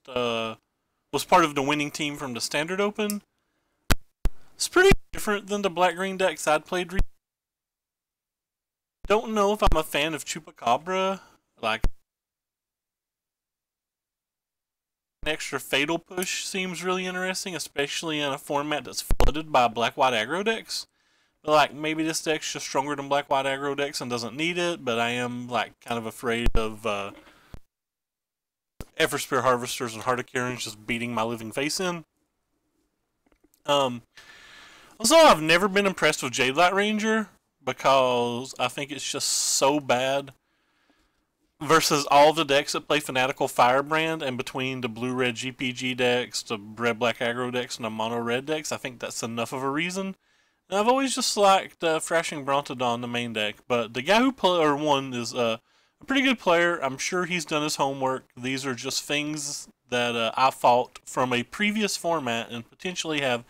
was part of the winning team from the Standard Open. It's pretty different than the black-green decks I'd played. Don't know if I'm a fan of Chupacabra. Like, an extra fatal push seems really interesting, especially in a format that's flooded by black-white aggro decks. But, like, maybe this deck's just stronger than black-white aggro decks and doesn't need it, but I am, like, kind of afraid of Everspear Harvesters and Heart of Karens just beating my living face in. Also, I've never been impressed with Jade Light Ranger because I think it's just so bad versus all the decks that play Fanatical Firebrand, and between the blue-red GPG decks, the red-black aggro decks, and the mono-red decks, I think that's enough of a reason. And I've always just liked Thrashing Brontodon, the main deck, but the guy who won is a pretty good player. I'm sure he's done his homework. These are just things that I fought from a previous format and potentially have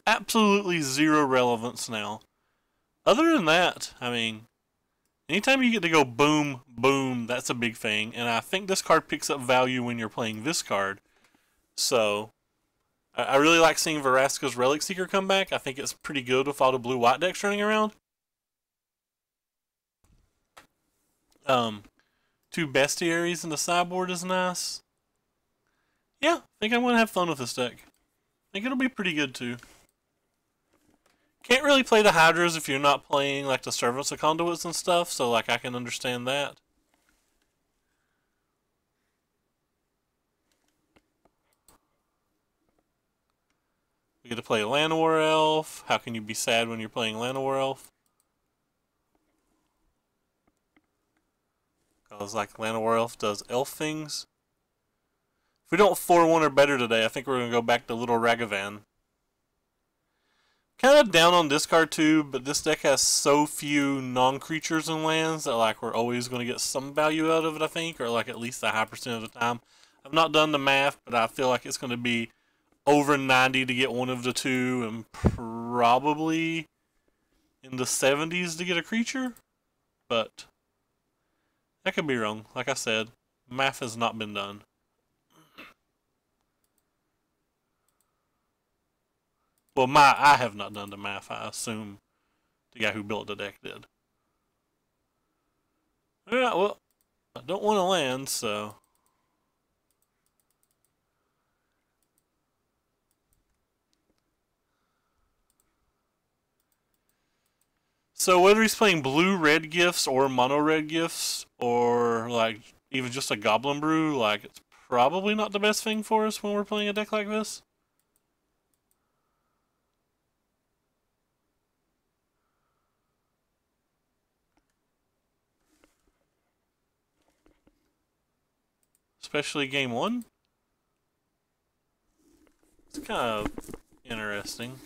absolutely zero relevance now. Other than that, I mean, anytime you get to go boom, boom, that's a big thing. And I think this card picks up value when you're playing this card. So, I really like seeing Vraska's Relic Seeker come back. I think it's pretty good with all the blue-white decks running around. Two Bestiaries in the sideboard is nice. Yeah, I think I'm going to have fun with this deck. I think it'll be pretty good too. Can't really play the Hydras if you're not playing like the Servants of Conduits and stuff, so like I can understand that. We get to play Llanowar Elf. How can you be sad when you're playing Llanowar Elf? Because like Llanowar Elf does elf things. If we don't 4-1 or better today, I think we're going to go back to Little Ragavan. Kind of down on discard too, but this deck has so few non-creatures and lands that like we're always going to get some value out of it, I think, or like at least a high percent of the time. I've not done the math, but I feel like it's going to be over 90 to get one of the two, and probably in the 70s to get a creature, but that could be wrong. Like I said, math has not been done. Well, I have not done the math. I assume the guy who built the deck did. Yeah, well, I don't want to land, so. So whether he's playing blue-red gifts or mono-red gifts, or like even just a Goblin Brew, like it's probably not the best thing for us when we're playing a deck like this. Especially game one. It's kind of interesting.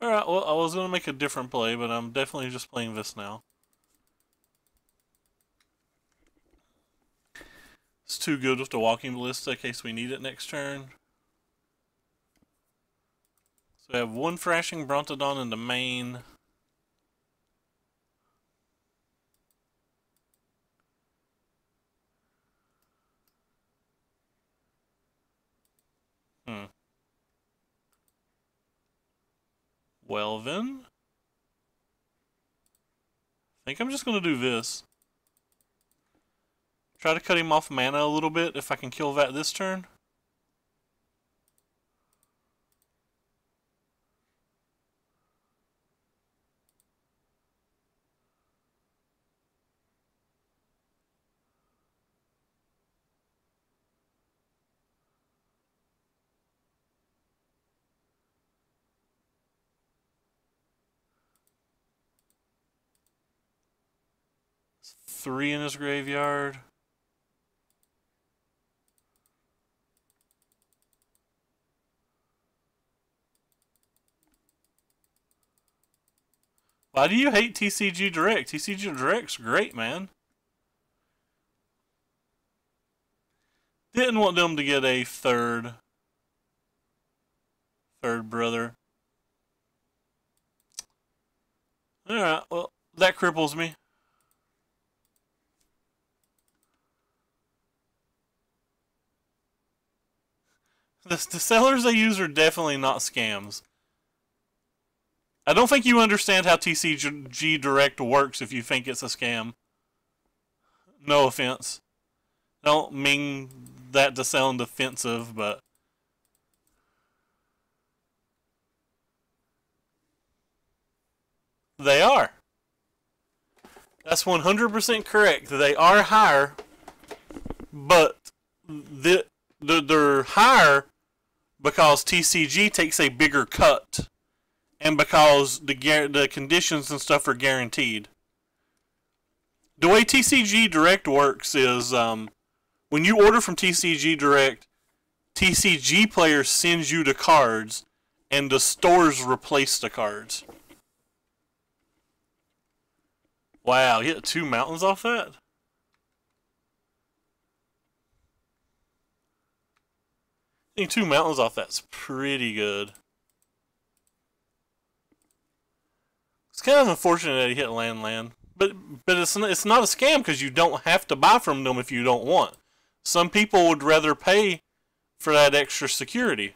Alright, well, I was going to make a different play, but I'm definitely just playing this now. It's too good with the Walking Ballista in case we need it next turn. So we have one Thrashing Brontodon in the main. Well then, I think I'm just going to do this. Try to cut him off mana a little bit if I can kill that this turn. Three in his graveyard. Why do you hate TCG Direct? TCG Direct's great, man. Didn't want them to get a third brother. Alright, well, that cripples me. The sellers they use are definitely not scams. I don't think you understand how TCG Direct works if you think it's a scam. No offense. I don't mean that to sound offensive, but they are. That's 100% correct. They are higher, but they're higher because TCG takes a bigger cut, and because the conditions and stuff are guaranteed. The way TCG Direct works is when you order from TCG Direct, TCG players sends you the cards, and the stores replace the cards. Wow, you hit 2 mountains off that? I think 2 mountains off that's pretty good. It's kind of unfortunate that he hit land. But it's not a scam because you don't have to buy from them if you don't want. Some people would rather pay for that extra security.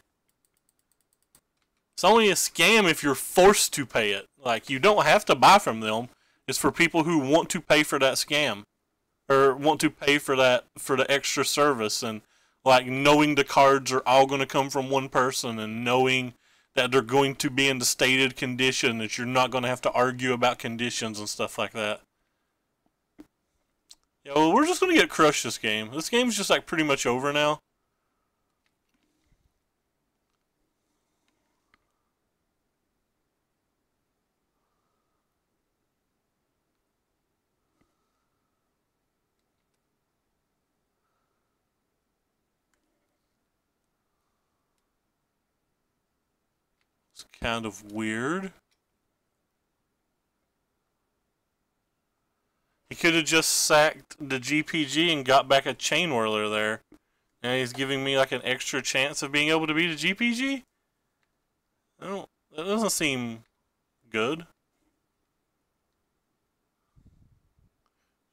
It's only a scam if you're forced to pay it. Like, you don't have to buy from them. It's for people who want to pay for that scam. Or want to pay for that, for the extra service. And, like, knowing the cards are all going to come from one person. And knowing that they're going to be in the stated condition. That you're not going to have to argue about conditions and stuff like that. Yeah, well, we're just going to get crushed this game. This game's just, like, pretty much over now. It's kind of weird. He could have just sacked the GPG and got back a Chain Whirler there. Now he's giving me like an extra chance of being able to beat a GPG? That doesn't seem good.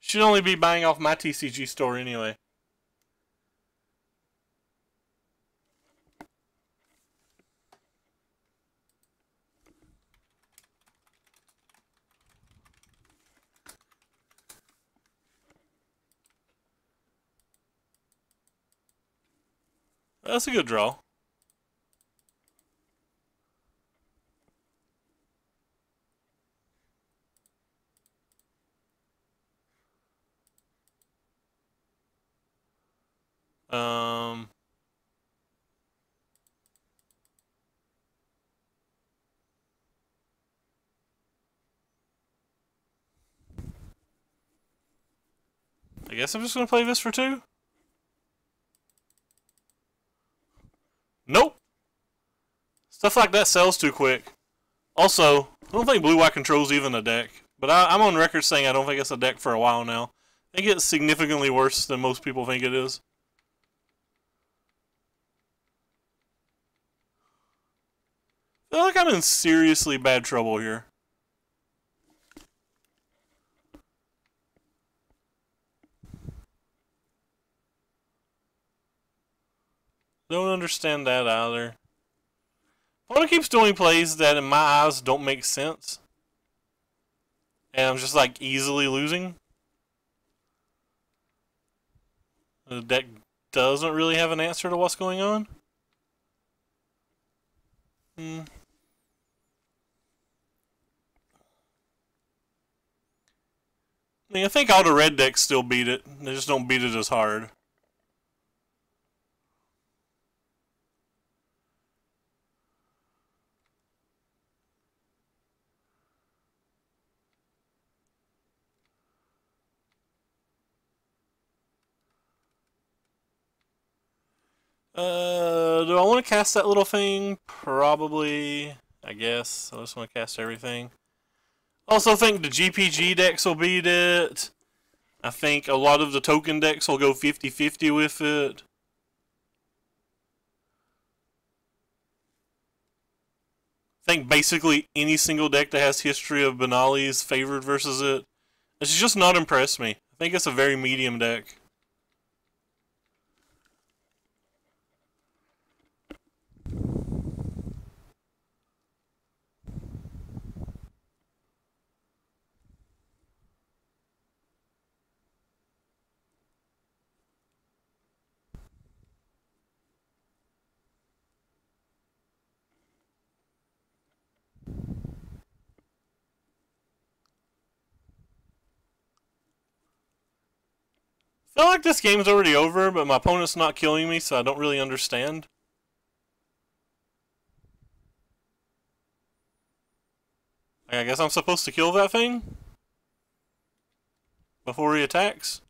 Should only be buying off my TCG store anyway. That's a good draw. I guess I'm just going to play this for 2. Nope. Stuff like that sells too quick. Also, I don't think Blue-White Control's even a deck. But I'm on record saying I don't think it's a deck for a while now. I think it's significantly worse than most people think it is. I feel like I'm in seriously bad trouble here. Don't understand that either. Opponent keeps doing plays that in my eyes don't make sense. And I'm just like easily losing. The deck doesn't really have an answer to what's going on. I mean, I think all the red decks still beat it. They just don't beat it as hard. Do I want to cast that little thing? Probably, I guess. I just want to cast everything. Also think the GPG decks will beat it. I think a lot of the token decks will go 50-50 with it. I think basically any single deck that has history of Benali is favored versus it. It's just not impressed me. I think it's a very medium deck. I feel like this game's already over, but my opponent's not killing me, so I don't really understand. I guess I'm supposed to kill that thing before he attacks.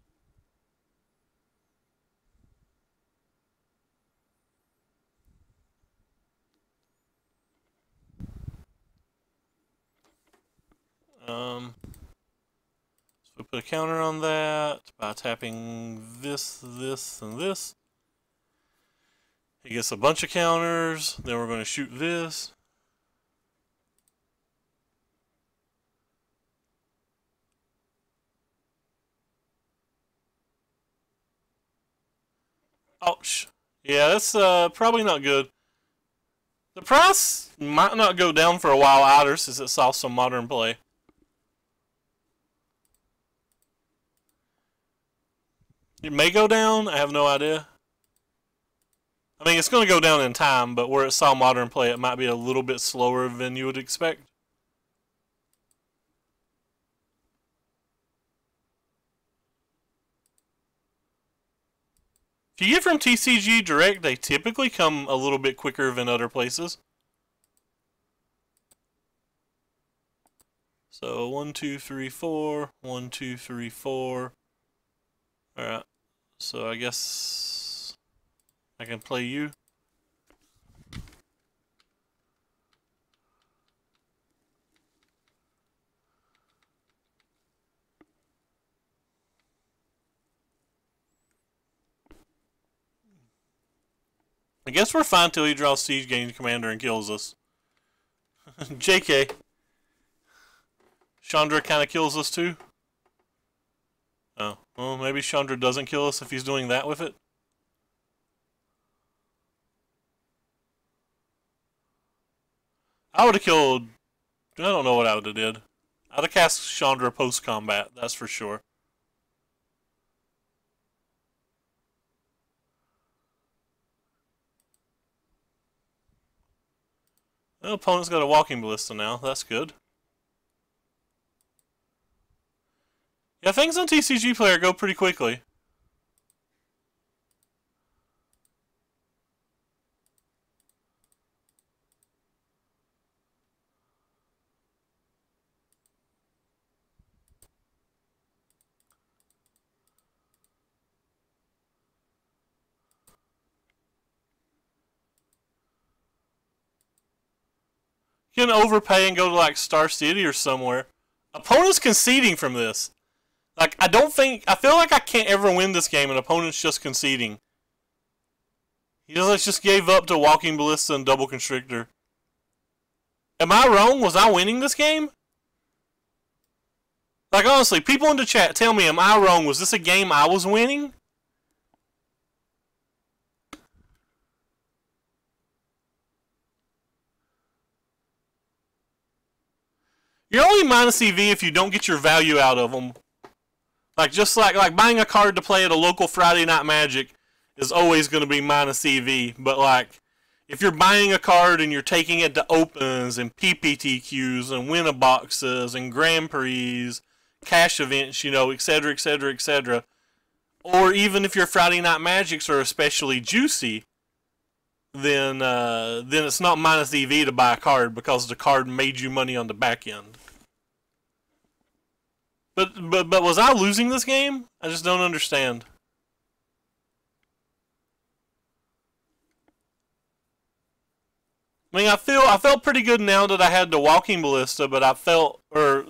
So we put a counter on that by tapping this, this, and this. He gets a bunch of counters. Then we're going to shoot this. Ouch. Yeah, that's probably not good. The price might not go down for a while either, since it saw some modern play. It may go down. I have no idea. I mean, it's going to go down in time, but where it saw modern play, it might be a little bit slower than you would expect. If you get from TCG Direct, they typically come a little bit quicker than other places. So 1, 2, 3, 4. 1, 2, 3, 4. Alright. So I guess I can play you. I guess we're fine till he draws Siege Gain Commander and kills us. JK. Chandra kind of kills us too. Oh, well, maybe Chandra doesn't kill us if he's doing that with it. I would have killed... I don't know what I would have did. I'd have cast Chandra post-combat, that's for sure. The opponent's got a Walking Ballista now, that's good. Yeah, things on TCG Player go pretty quickly. You can overpay and go to like Star City or somewhere. Opponent's conceding from this. Like, I feel like I can't ever win this game and opponent's just conceding. He just gave up to Walking Ballista and Double Constrictor. Am I wrong? Was I winning this game? Like, honestly, people in the chat, tell me, am I wrong? Was this a game I was winning? You're only minus EV if you don't get your value out of them. Like, just like buying a card to play at a local Friday Night Magic is always going to be minus EV. But, like, if you're buying a card and you're taking it to Opens and PPTQs and Win-A-Boxes and Grand Prix, cash events, you know, etc., etc., etc., or even if your Friday Night Magics are especially juicy, then it's not minus EV to buy a card because the card made you money on the back end. But was I losing this game? I just don't understand. I mean, I felt pretty good now that I had the Walking Ballista, but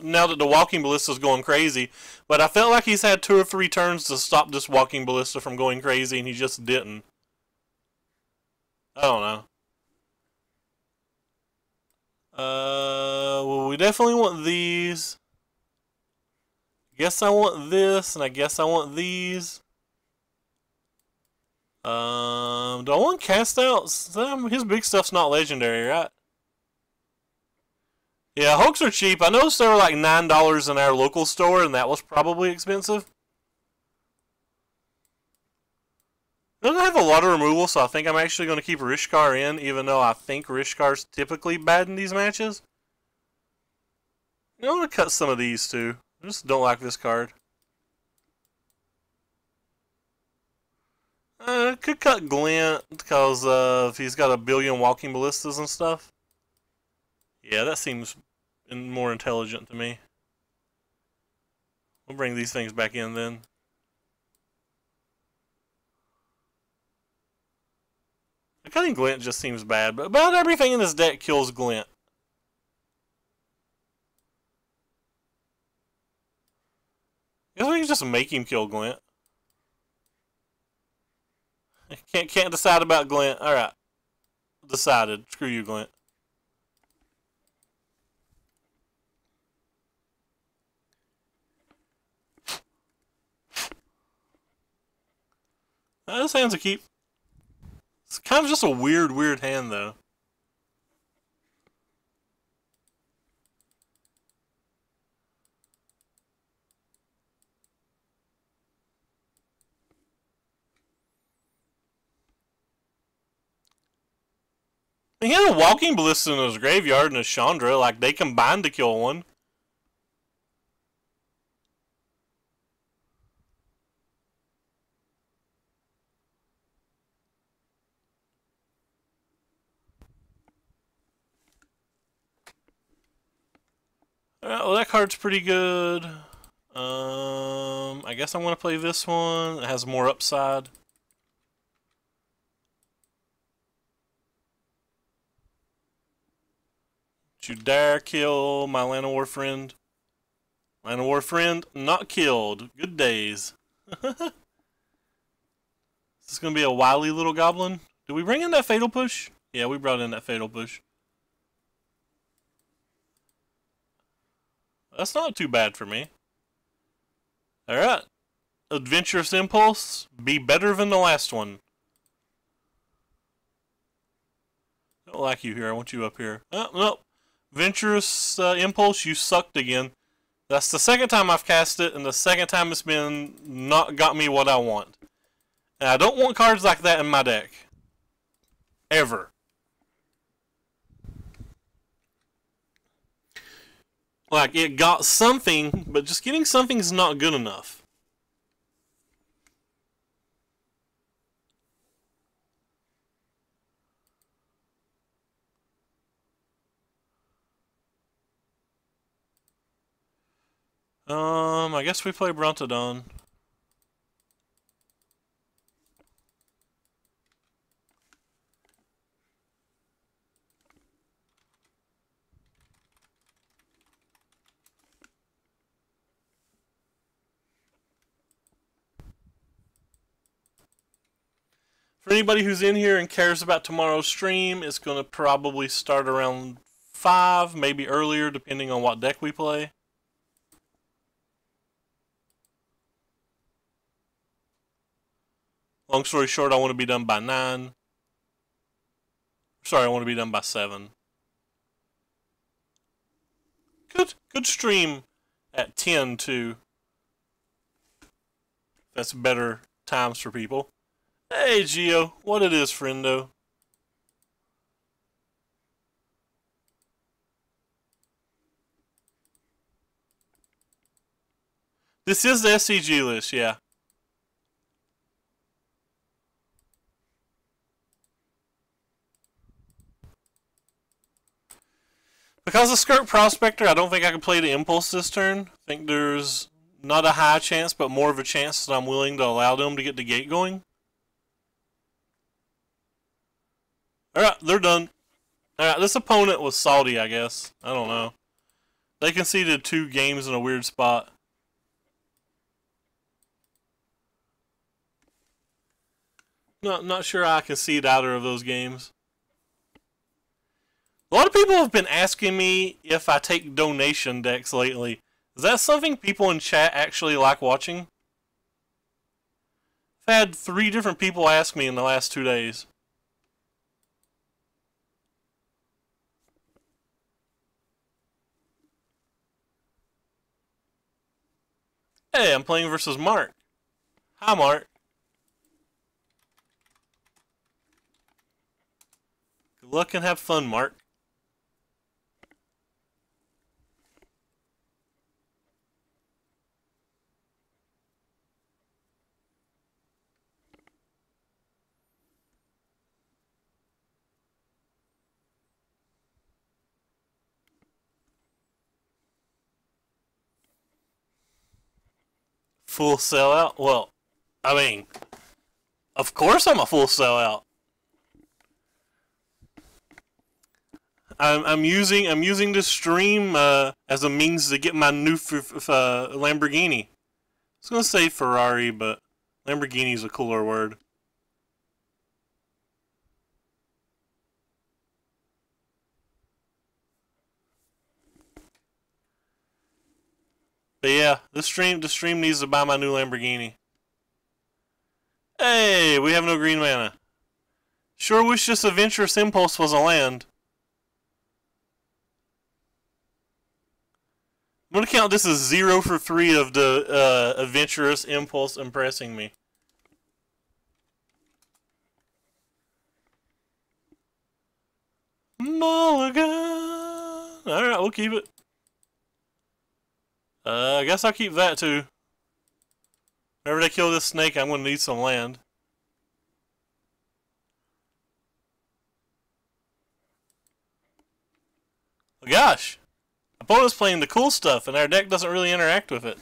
now that the Walking Ballista's going crazy, but I felt like he's had 2 or 3 turns to stop this Walking Ballista from going crazy, and he just didn't. I don't know. Well, we definitely want these. Guess I want this, and I guess I want these. Do I want cast outs? His big stuff's not legendary, right? Yeah, Hulks are cheap. I noticed they were like $9 in our local store, and that was probably expensive. It doesn't have a lot of removal, so I think I'm actually going to keep Rishkar in, even though I think Rishkar's typically bad in these matches. I'm going to cut some of these too. I just don't like this card. Could cut Glint because he's got a billion walking ballistas and stuff. Yeah, that seems more intelligent to me. We'll bring these things back in then. Cutting Glint just seems bad, but about everything in this deck kills Glint. I guess we can just make him kill Glint. Can't decide about Glint. Alright. Decided. Screw you, Glint. This hand's a keep. It's kind of just a weird hand, though. He had a walking ballista in his graveyard and a Chandra. Like, they combined to kill one. Alright, well, that card's pretty good. I guess I'm going to play this one. It has more upside. Don't you dare kill my Llanowar friend. Llanowar friend, not killed. Good days. Is this going to be a wily little goblin? Did we bring in that Fatal Push? Yeah, we brought in that Fatal Push. That's not too bad for me. Alright. Adventurous Impulse. Be better than the last one. I don't like you here. I want you up here. Oh, no. Venturous Impulse, you sucked again. That's the second time I've cast it, and the second time it's been not got me what I want. And I don't want cards like that in my deck. Ever. Like, it got something, but just getting something is not good enough. I guess we play Brontodon. For anybody who's in here and cares about tomorrow's stream, it's going to probably start around 5, maybe earlier, depending on what deck we play. Long story short, I want to be done by 9. Sorry, I want to be done by 7. Good stream at 10 too. That's better times for people. Hey Gio, what it is, friendo? This is the SCG list, yeah. Because of Skirk Prospector, I don't think I can play the Impulse this turn. I think there's not a high chance, but more of a chance that I'm willing to allow them to get the gate going. Alright, they're done. Alright, this opponent was salty, I guess. I don't know. They conceded 2 games in a weird spot. Not sure I concede either of those games. A lot of people have been asking me if I take donation decks lately. Is that something people in chat actually like watching? I've had 3 different people ask me in the last 2 days. Hey, I'm playing versus Mark. Hi, Mark. Good luck and have fun, Mark. full sellout? Well, I mean, of course I'm a full sellout. I'm using this stream as a means to get my new Lamborghini. I was gonna say Ferrari, but Lamborghini is a cooler word. But yeah, the stream needs to buy my new Lamborghini. Hey, we have no green mana. Sure wish this adventurous impulse was a land. I'm gonna count this as 0 for 3 of the adventurous impulse impressing me. Mulligan. Alright, we'll keep it. I guess I'll keep that too. Whenever they kill this snake, I'm gonna need some land. Oh gosh! Opponent's playing the cool stuff, and our deck doesn't really interact with it.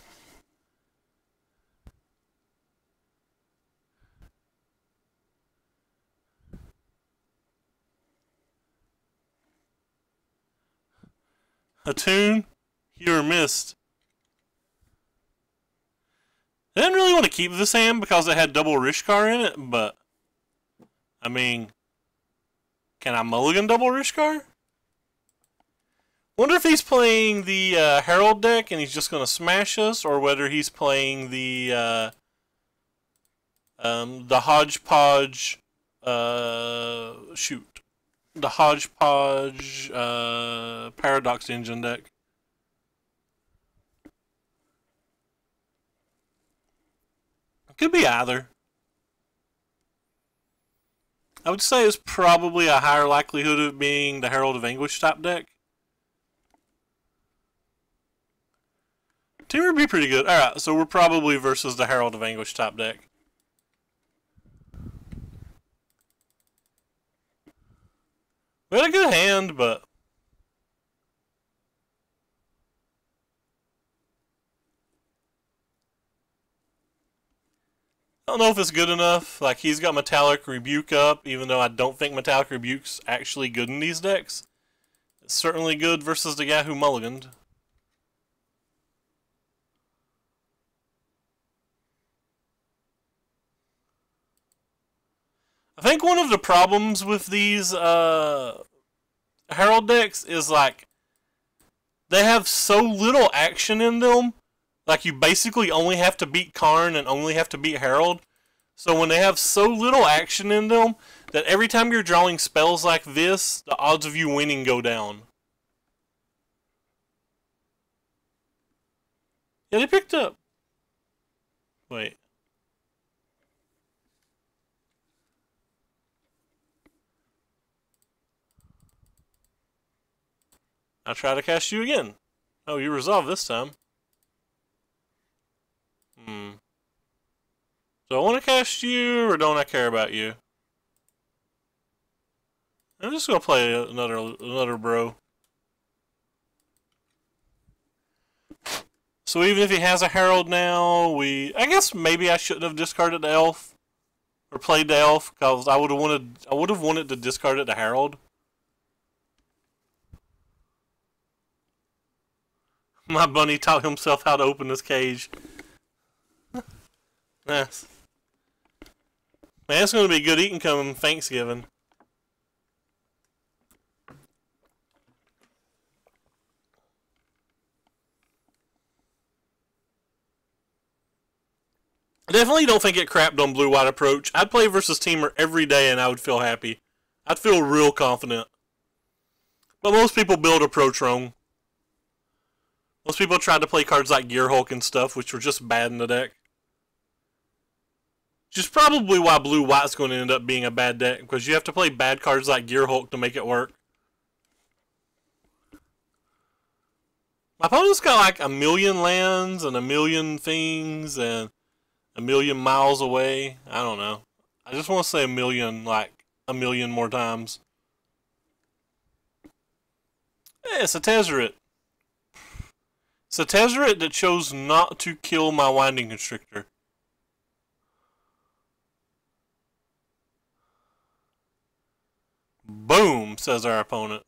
Attune, Hear Mist. I didn't really want to keep this hand because it had double Rishkar in it, but I mean, can I mulligan double Rishkar? Wonder if he's playing the Herald deck and he's just going to smash us, or whether he's playing the hodgepodge. The hodgepodge Paradox Engine deck. It could be either. I would say it's probably a higher likelihood of being the Herald of Anguish type deck. Team would be pretty good. Alright, so we're probably versus the Herald of Anguish type deck. We had a good hand, but I don't know if it's good enough. Like, he's got Metallic Rebuke up, even though I don't think Metallic Rebuke's actually good in these decks. It's certainly good versus the guy who mulliganed. I think one of the problems with these Herald decks is, like, they have so little action in them. Like, you basically only have to beat Karn and only have to beat Herald. So when they have so little action in them, that every time you're drawing spells like this, the odds of you winning go down. Yeah, they picked up. Wait. I'll try to cast you again. Oh, you resolved this time. So I want to cast you, or don't I care about you? I'm just gonna play another bro. So even if he has a Herald now, I guess maybe I shouldn't have discarded the Elf or played the Elf, because I would have wanted to discard it to Herald. My bunny taught himself how to open this cage. Nice. Man, it's going to be good eating come Thanksgiving. I definitely don't think it crapped on blue-white approach. I'd play versus Teamer every day and I would feel happy. I'd feel real confident. But most people build approach wrong. Most people tried to play cards like Gearhulk and stuff, which were just bad in the deck. Which is probably why blue-white's going to end up being a bad deck, because you have to play bad cards like Gearhulk to make it work. My opponent's got like a million lands and a million things and a million miles away. I don't know. I just want to say a million, like a million more times. Hey, it's a Tezzeret. It's a Tezzeret that chose not to kill my Winding Constrictor. Boom, says our opponent.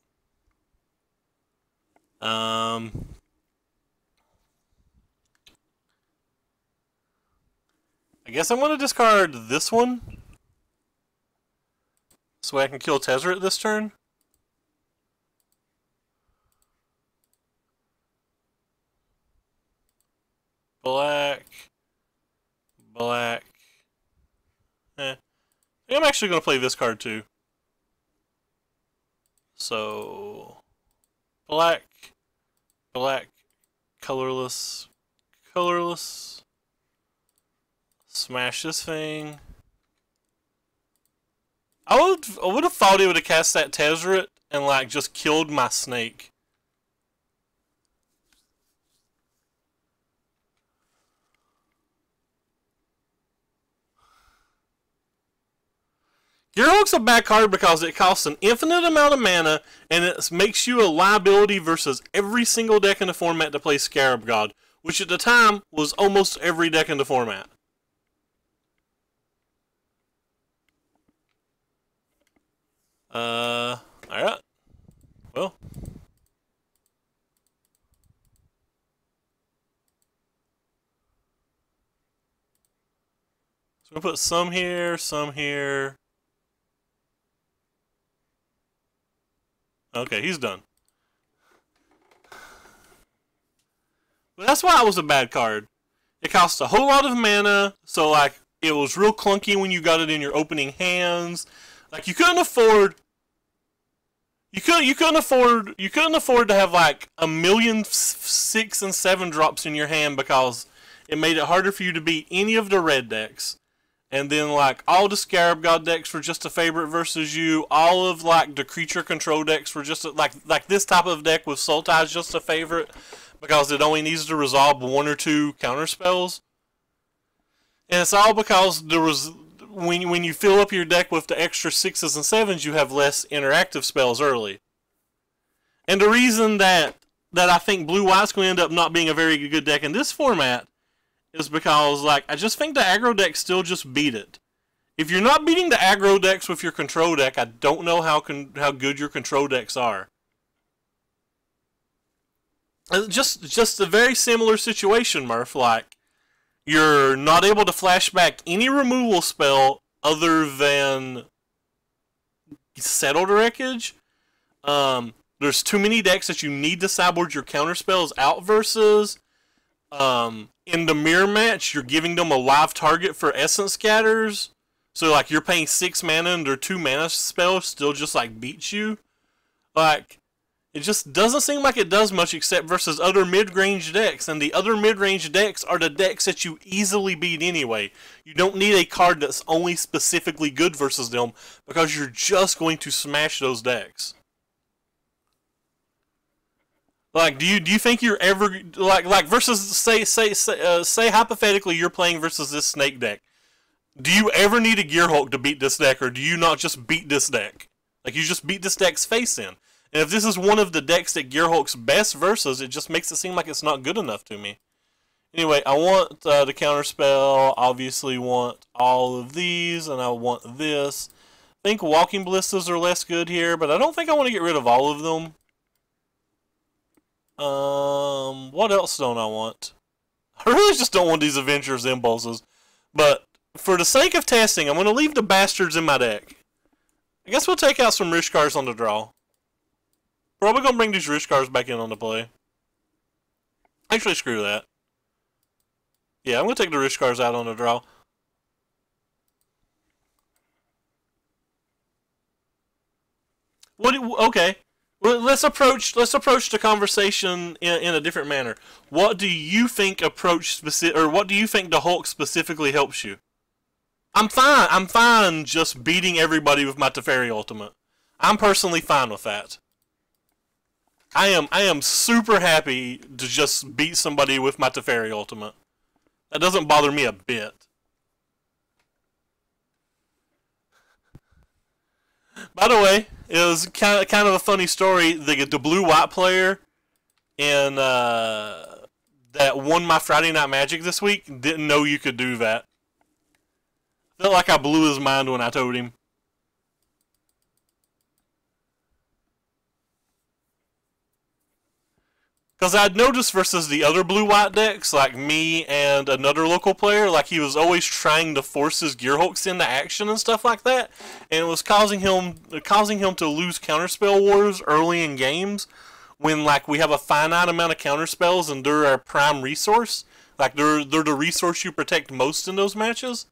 I guess I'm going to discard this one. So I can kill Tezzeret this turn. Black. Black. I think I'm actually going to play this card too. So, black, black, colorless, colorless. Smash this thing. I would have thought he would have cast that Tezzeret and like just killed my snake. Gearhulk's a bad card because it costs an infinite amount of mana and it makes you a liability versus every single deck in the format to play Scarab God, which at the time was almost every deck in the format. Alright. Well. So we'll put some here, some here. Okay, he's done. But that's why it was a bad card. It cost a whole lot of mana, so like it was real clunky when you got it in your opening hands. Like you couldn't afford to have like a million 6 and 7 drops in your hand because it made it harder for you to beat any of the red decks. And then like all the Scarab God decks were just a favorite versus you. All of like the creature control decks were just like this type of deck with Sultai is just a favorite because it only needs to resolve 1 or 2 counter spells. And it's all because there was when you fill up your deck with the extra 6s and 7s, you have less interactive spells early. And the reason that I think Blue-White's going to end up not being a very good deck in this format is because, like, I just think the aggro decks still just beat it. If you're not beating the aggro decks with your control deck, I don't know how good your control decks are. Just a very similar situation, Murph. Like, you're not able to flash back any removal spell other than Settled Wreckage. There's too many decks that you need to sideboard your counter spells out versus. In the mirror match, you're giving them a live target for Essence Scatters. So, like, you're paying 6 mana and their 2 mana spell still just, like, beats you. Like, it just doesn't seem like it does much except versus other mid-range decks. And the other mid-range decks are the decks that you easily beat anyway. You don't need a card that's only specifically good versus them because you're just going to smash those decks. Like, do you think you're ever like versus say hypothetically you're playing versus this snake deck? Do you ever need a Gearhulk to beat this deck, or do you not just beat this deck? Like you just beat this deck's face in. And if this is one of the decks that Gearhulk's best versus, it just makes it seem like it's not good enough to me. Anyway, I want the counterspell. Obviously, want all of these, and I want this. I think Walking Ballistas are less good here, but I don't think I want to get rid of all of them. What else don't I want? I really just don't want these Adventurous Impulses. But for the sake of testing, I'm going to leave the bastards in my deck. I guess we'll take out some Rishkars on the draw. Probably going to bring these Rishkars back in on the play. Actually, screw that. Yeah, I'm going to take the Rishkars out on the draw. Okay. Well, let's approach the conversation in a different manner. What do you think what do you think the Hulk specifically helps you? I'm fine just beating everybody with my Teferi Ultimate. I'm personally fine with that. I am super happy to just beat somebody with my Teferi Ultimate. That doesn't bother me a bit. By the way, it was kind of a funny story. The blue-white player in that won my Friday Night Magic this week didn't know you could do that. Felt like I blew his mind when I told him. Because I'd noticed versus the other blue-white decks, like me and another local player, like he was always trying to force his Gearhulks into action and stuff like that, and it was causing him to lose counterspell wars early in games, when like we have a finite amount of counterspells and they're our prime resource. Like they're the resource you protect most in those matches,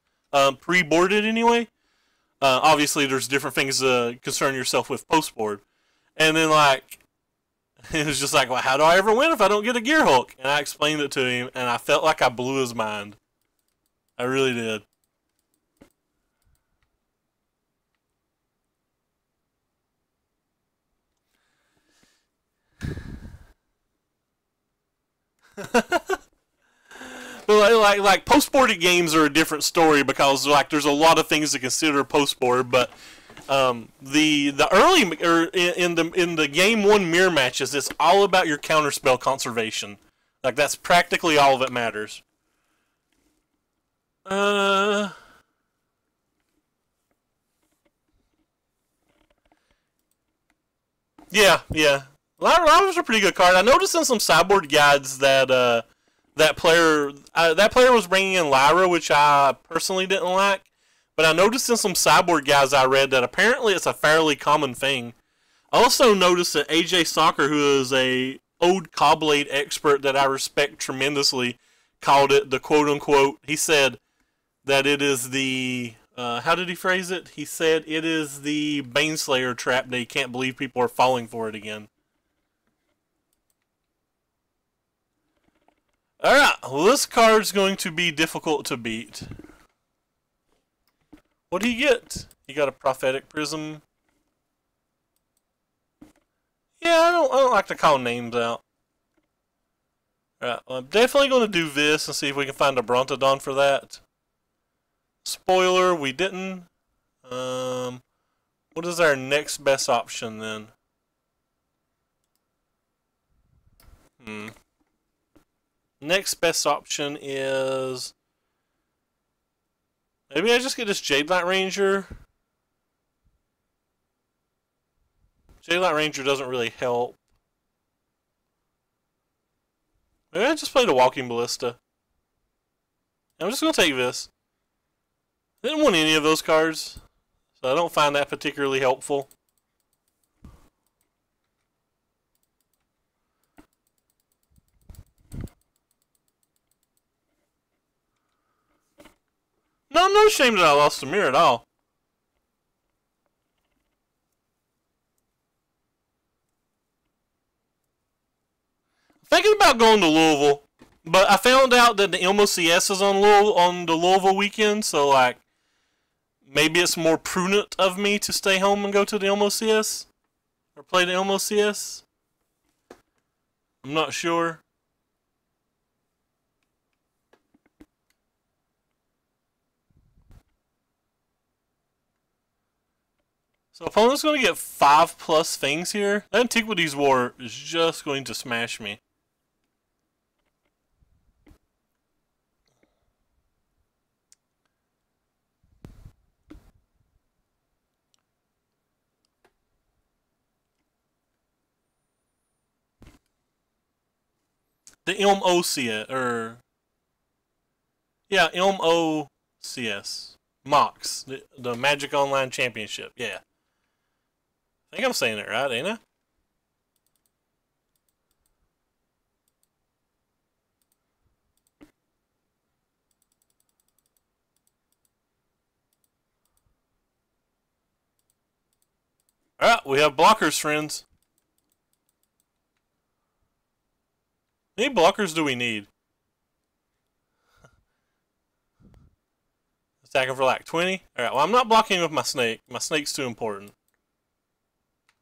pre-boarded anyway. Obviously, there's different things to concern yourself with post-board, and then like. It was just like, well, how do I ever win if I don't get a Gearhulk? And I explained it to him, and I felt like I blew his mind. I really did. But like post-boarded games are a different story because like there's a lot of things to consider post-board, but the early or in the game one mirror matches, it's all about your counterspell conservation. Like that's practically all that matters. Yeah. Lava's a pretty good card. I noticed in some sideboard guides that that player was bringing in Lyra, which I personally didn't like. But I noticed in some sideboard guides I read that apparently it's a fairly common thing. I also noticed that AJ Soccer, who is a old Cobblade expert that I respect tremendously, called it the quote-unquote, he said that it is the, how did he phrase it? He said it is the Baneslayer trap that he can't believe people are falling for it again. Alright, well this card's going to be difficult to beat. What do you get? You got a Prophetic Prism. Yeah, I don't like to call names out. Alright, well, I'm definitely going to do this and see if we can find a Brontodon for that. Spoiler, we didn't. What is our next best option then? Next best option is... Maybe I just get this Jade Light Ranger. Jade Light Ranger doesn't really help. Maybe I just play the Walking Ballista. I'm just going to take this. I didn't want any of those cards, so I don't find that particularly helpful. No, I'm not ashamed that I lost the mirror at all. Thinking about going to Louisville, but I found out that the MOCS is on the Louisville weekend, so like maybe it's more prudent of me to stay home and go to the MOCS or play the MOCS. I'm not sure. So opponent's going to get 5+ things here. The Antiquities War is just going to smash me. The MOCS, or... Yeah, MOCS. MOX. The Magic Online Championship, yeah. I think I'm saying it right, ain't I? Alright, we have blockers, friends. How many blockers do we need? Attacking for like 20? Alright, well I'm not blocking with my snake. My snake's too important.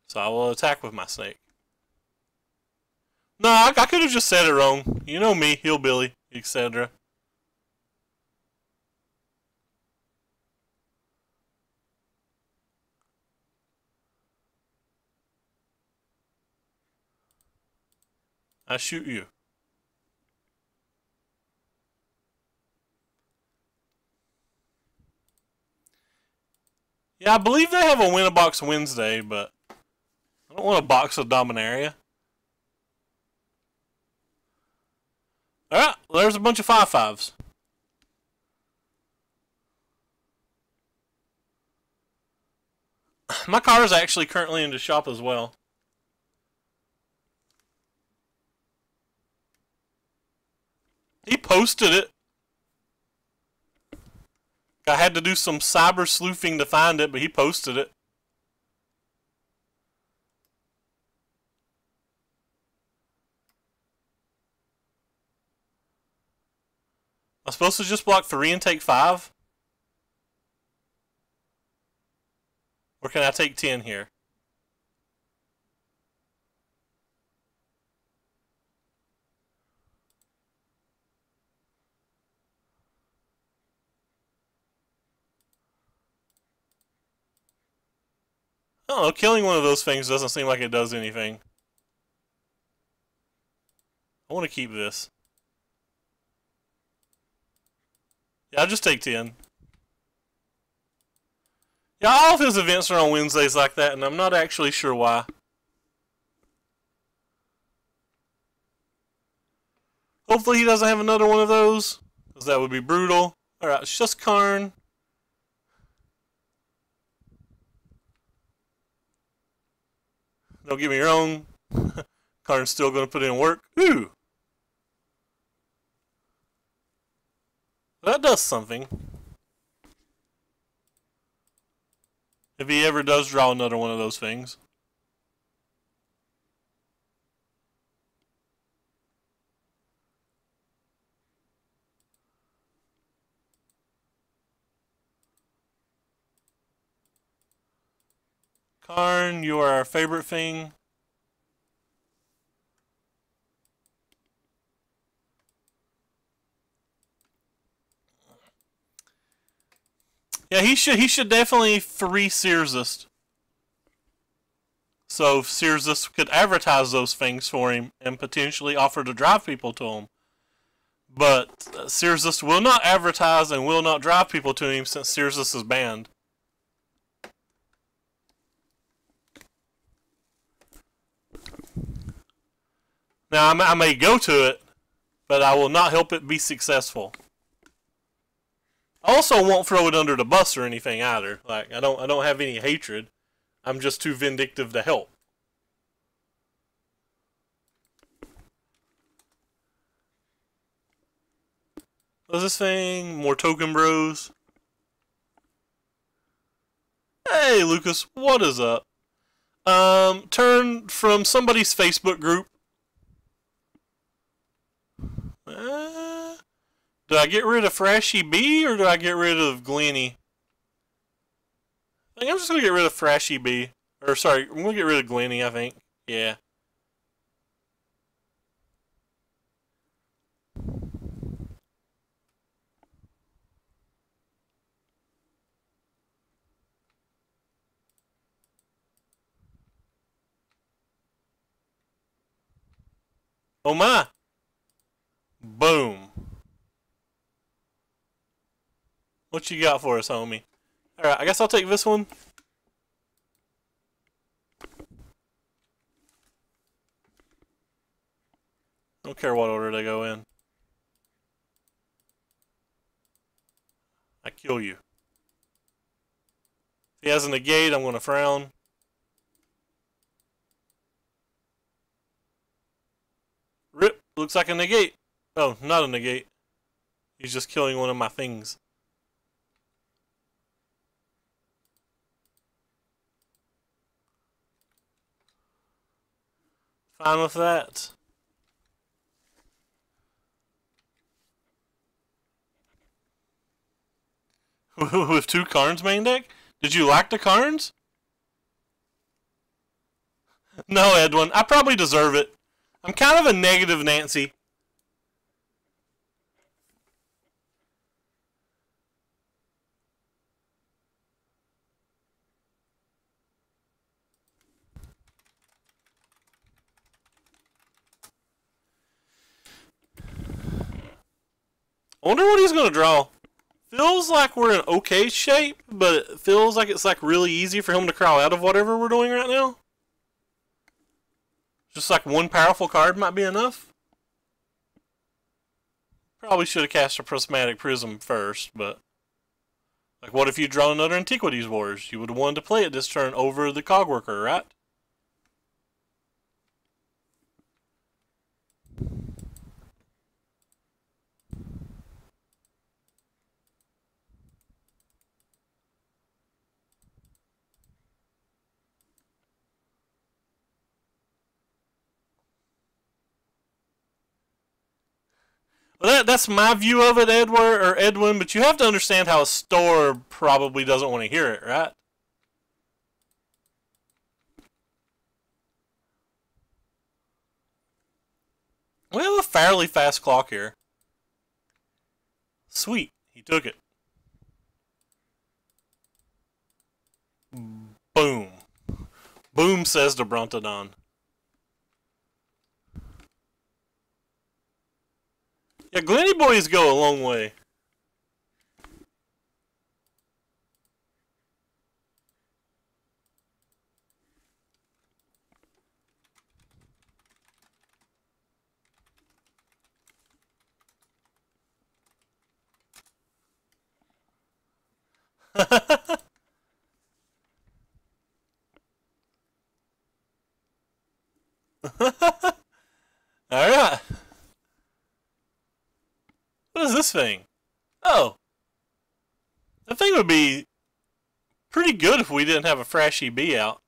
So I will attack with my snake. No, I could have just said it wrong. You know me, hillbilly, etc. I shoot you. Yeah, I believe they have a Win-A-Box Wednesday, but I don't want a box of Dominaria. Alright, well, there's a bunch of 5/5s. My car is actually currently in the shop as well. He posted it. I had to do some cyber sleuthing to find it, but he posted it. I'm supposed to just block 3 and take 5? Or can I take 10 here? I don't know, killing one of those things doesn't seem like it does anything. I want to keep this. Yeah, I'll just take 10. Yeah, all of his events are on Wednesdays like that, and I'm not actually sure why. Hopefully he doesn't have another one of those, because that would be brutal. Alright, it's just Karn. Don't get me wrong. Karn's still going to put in work. Ooh! That does something. If he ever does draw another one of those things. Karn, you are our favorite thing. Yeah, he should definitely 3 Searsist. So Searsist could advertise those things for him and potentially offer to drive people to him. But Searsist will not advertise and will not drive people to him since Searsist is banned. Now I may go to it, but I will not help it be successful. I also won't throw it under the bus or anything either. Like I don't have any hatred. I'm just too vindictive to help. What's this thing? More token bros. Hey Lucas, what is up? Turn from somebody's Facebook group. Do I get rid of Thrashy B or do I get rid of Glenny? I think I'm just gonna get rid of Thrashy B. Or sorry, I'm gonna get rid of Glenny, I think. Yeah. Oh my! Boom. What you got for us, homie? Alright, I guess I'll take this one. Don't care what order they go in. I kill you. If he has a negate, I'm going to frown. Rip, looks like a negate. Oh, not a negate. He's just killing one of my things. Fine with that. With 2 Karns main deck? Did you like the Karns? No, Edwin. I probably deserve it. I'm kind of a negative Nancy. I wonder what he's going to draw. Feels like we're in okay shape, but it feels like it's like really easy for him to crawl out of whatever we're doing right now. Just like one powerful card might be enough. Probably should have cast a Prismatic Prism first, but... Like, what if you draw another Antiquities Wars? You would have wanted to play it this turn over the Cogworker, right? Well, that's my view of it, Edwin, but you have to understand how a store probably doesn't want to hear it, right? We have a fairly fast clock here. Sweet, he took it. Boom. Boom, says the Brontodon. Yeah, Glenny boys go a long way. Alright. What is this thing? Oh. That thing would be pretty good if we didn't have a Frashy Bee out.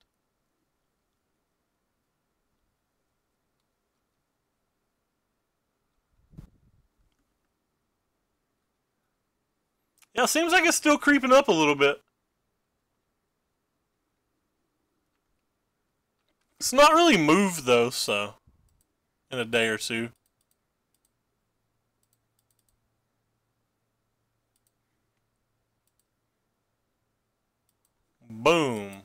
Yeah, it seems like it's still creeping up a little bit. It's not really moved though, so in a day or two. Boom.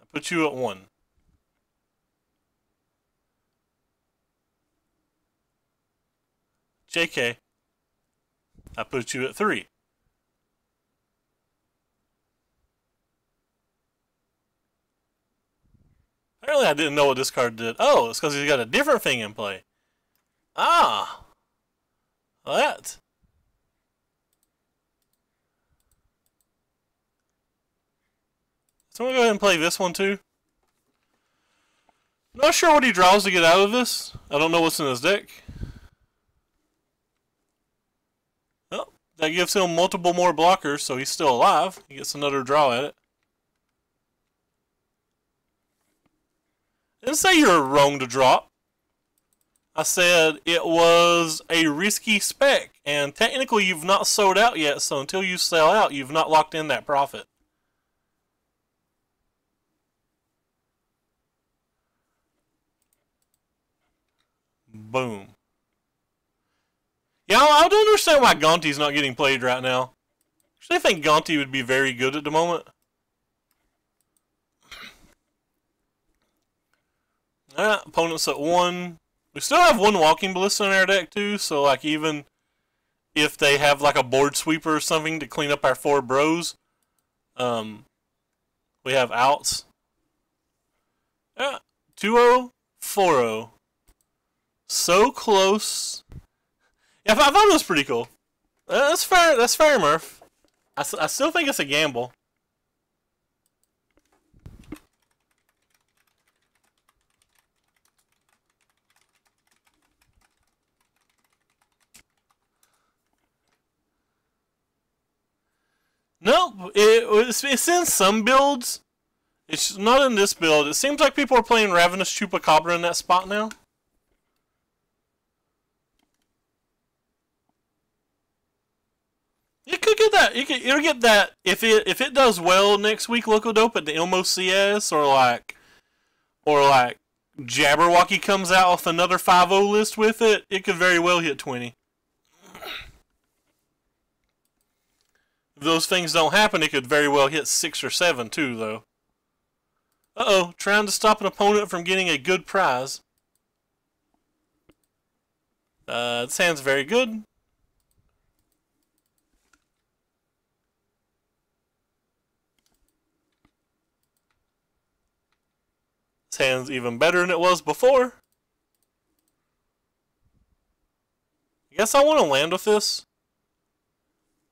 I put you at 1. JK. I put you at 3. Apparently I didn't know what this card did. Oh, it's because he's got a different thing in play. Ah. Well, that. So I'm going to go ahead and play this one too. Not sure what he draws to get out of this. I don't know what's in his deck. Well, that gives him multiple more blockers, so he's still alive. He gets another draw at it. I didn't say you were wrong to drop. I said it was a risky spec, and technically you've not sold out yet, so until you sell out, you've not locked in that profit. Boom. Yeah, I don't understand why Gonti's not getting played right now. Actually, I think Gonti would be very good at the moment. Opponent's at 1. We still have 1 Walking Ballista in our deck too, so like even if they have like a board sweeper or something to clean up our 4 bros, we have outs. 2-0, 4-0. So close. Yeah, I thought it was pretty cool. That's fair. That's fair, Murph. I still think it's a gamble. No, it's in some builds. It's not in this build. It seems like people are playing Ravenous Chupacabra in that spot now. You could get that. You'll get that if it does well next week. Local Dope at the Ilmo CS or like Jabberwocky comes out with another 5-0 list with it. It could very well hit 20. If those things don't happen, it could very well hit 6 or 7 too, though. Uh-oh, trying to stop an opponent from getting a good prize. This hand's very good. This hand's even better than it was before. I guess I want to land with this.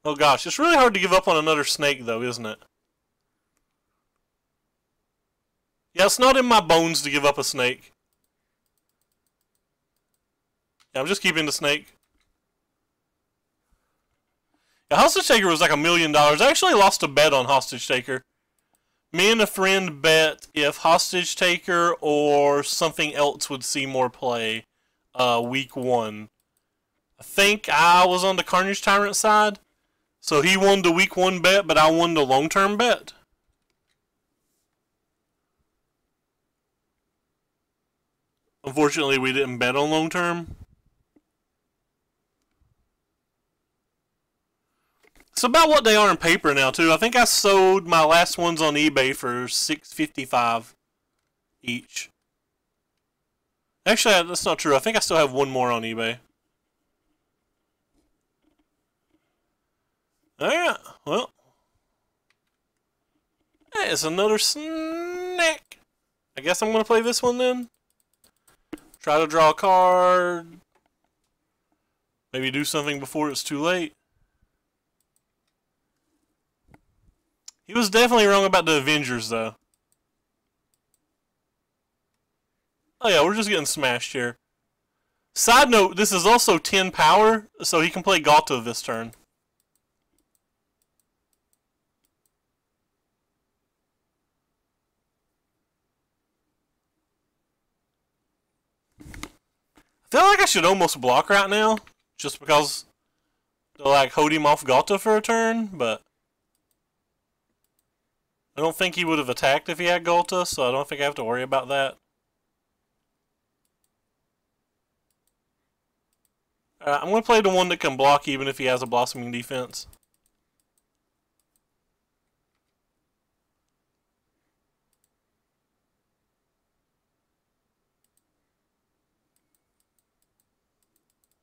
Oh gosh, it's really hard to give up on another snake though, isn't it? Yeah, it's not in my bones to give up a snake. Yeah, I'm just keeping the snake. Yeah, Hostage Taker was like $1 million. I actually lost a bet on Hostage Taker. Me and a friend bet if Hostage Taker or something else would see more play week 1. I think I was on the Carnage Tyrant side. So he won the week 1 bet, but I won the long-term bet. Unfortunately, we didn't bet on long-term. It's about what they are in paper now, too. I think I sold my last ones on eBay for $6.55 each. Actually, that's not true. I think I still have one more on eBay. Alright, well. Hey, it's another snack. I guess I'm going to play this one then. Try to draw a card. Maybe do something before it's too late. He was definitely wrong about the Avengers, though. Oh yeah, we're just getting smashed here. Side note, this is also 10 power, so he can play Galta this turn. I feel like I should almost block right now, just because to like hold him off Galta for a turn, but I don't think he would have attacked if he had Galta, so I don't think I have to worry about that. I'm going to play the one that can block even if he has a blossoming defense.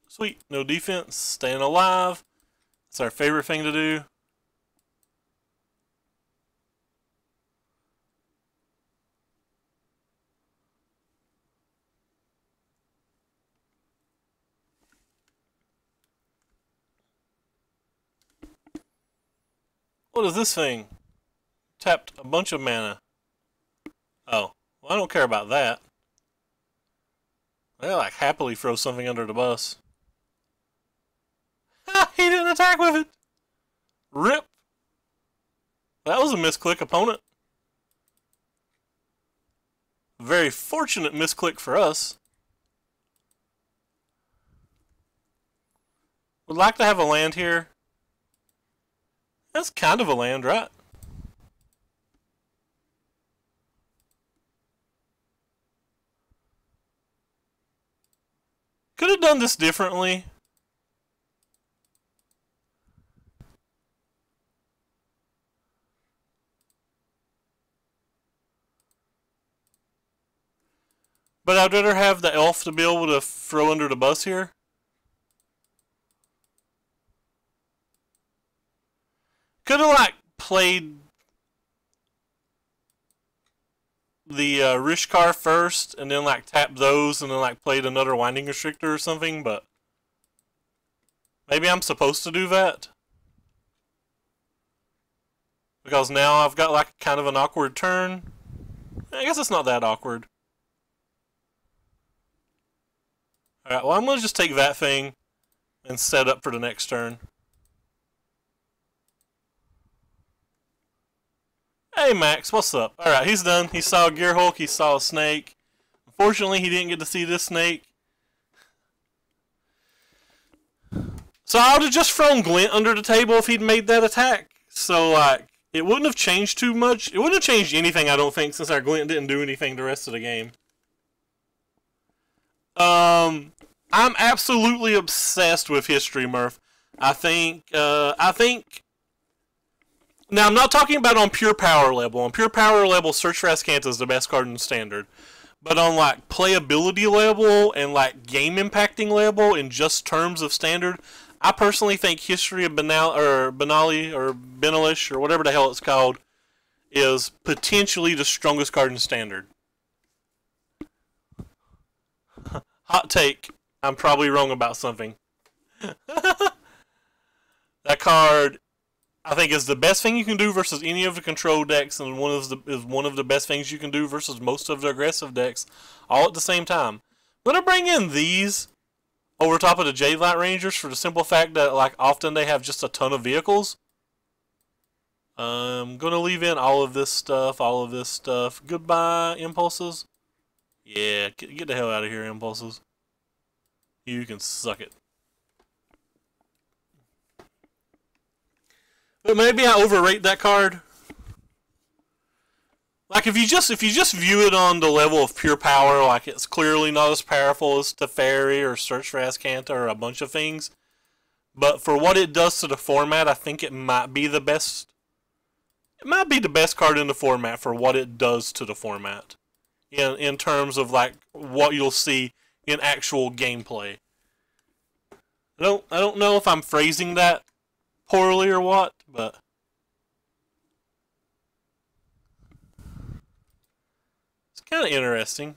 Sweet, no defense, staying alive. It's our favorite thing to do. What is this thing? Tapped a bunch of mana. Oh, well I don't care about that. They like happily throw something under the bus. Ha! He didn't attack with it! RIP! That was a misclick, opponent. Very fortunate misclick for us. Would like to have a land here. That's kind of a land, right? Could have done this differently. But I'd rather have the elf to be able to throw under the bus here. Could have like played the Rishkar first and then like tapped those and then like played another Winding Restrictor or something, but maybe I'm supposed to do that. Because now I've got like kind of an awkward turn. I guess it's not that awkward. Alright, well I'm going to just take that thing and set up for the next turn. Hey Max, what's up? Alright, he's done. He saw a Gear Hulk, he saw a snake. Unfortunately, he didn't get to see this snake. So I would have just thrown Glint under the table if he'd made that attack. So, like, it wouldn't have changed too much. It wouldn't have changed anything, I don't think, since our Glint didn't do anything the rest of the game. I'm absolutely obsessed with history, Murph. I think... Now, I'm not talking about on pure power level. On pure power level, Search for Azcanta is the best card in Standard. But on like playability level and like game impacting level in just terms of standard, I personally think History of Benali or Benalish or whatever the hell it's called is potentially the strongest card in standard. Hot take. I'm probably wrong about something. That card, I think, is the best thing you can do versus any of the control decks, and is one of the best things you can do versus most of the aggressive decks, all at the same time. I'm gonna bring in these over top of the Jade Light Rangers for the simple fact that, like, often they have just a ton of vehicles. I'm gonna leave in all of this stuff, Goodbye, Impulses. Yeah, get the hell out of here, Impulses. You can suck it. But maybe I overrate that card. Like if you just view it on the level of pure power, like it's clearly not as powerful as Teferi or Search for Azcanta or a bunch of things. But for what it does to the format, I think it might be the best. It might be the best card in the format for what it does to the format. In terms of like what you'll see in actual gameplay. I don't know if I'm phrasing that poorly or what, but it's kind of interesting.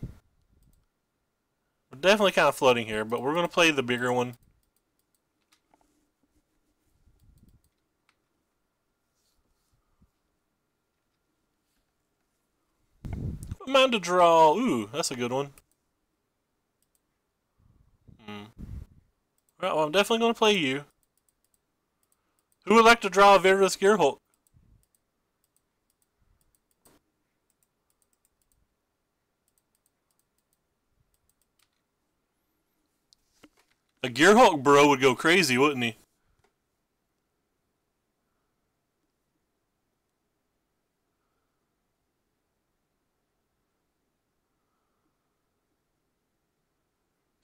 We're definitely kind of floating here, but we're going to play the bigger one. Mind to draw. Ooh, that's a good one. Alright, well, I'm definitely going to play you. Who would like to draw a Veritas Gearhulk? A Gearhulk bro would go crazy, wouldn't he?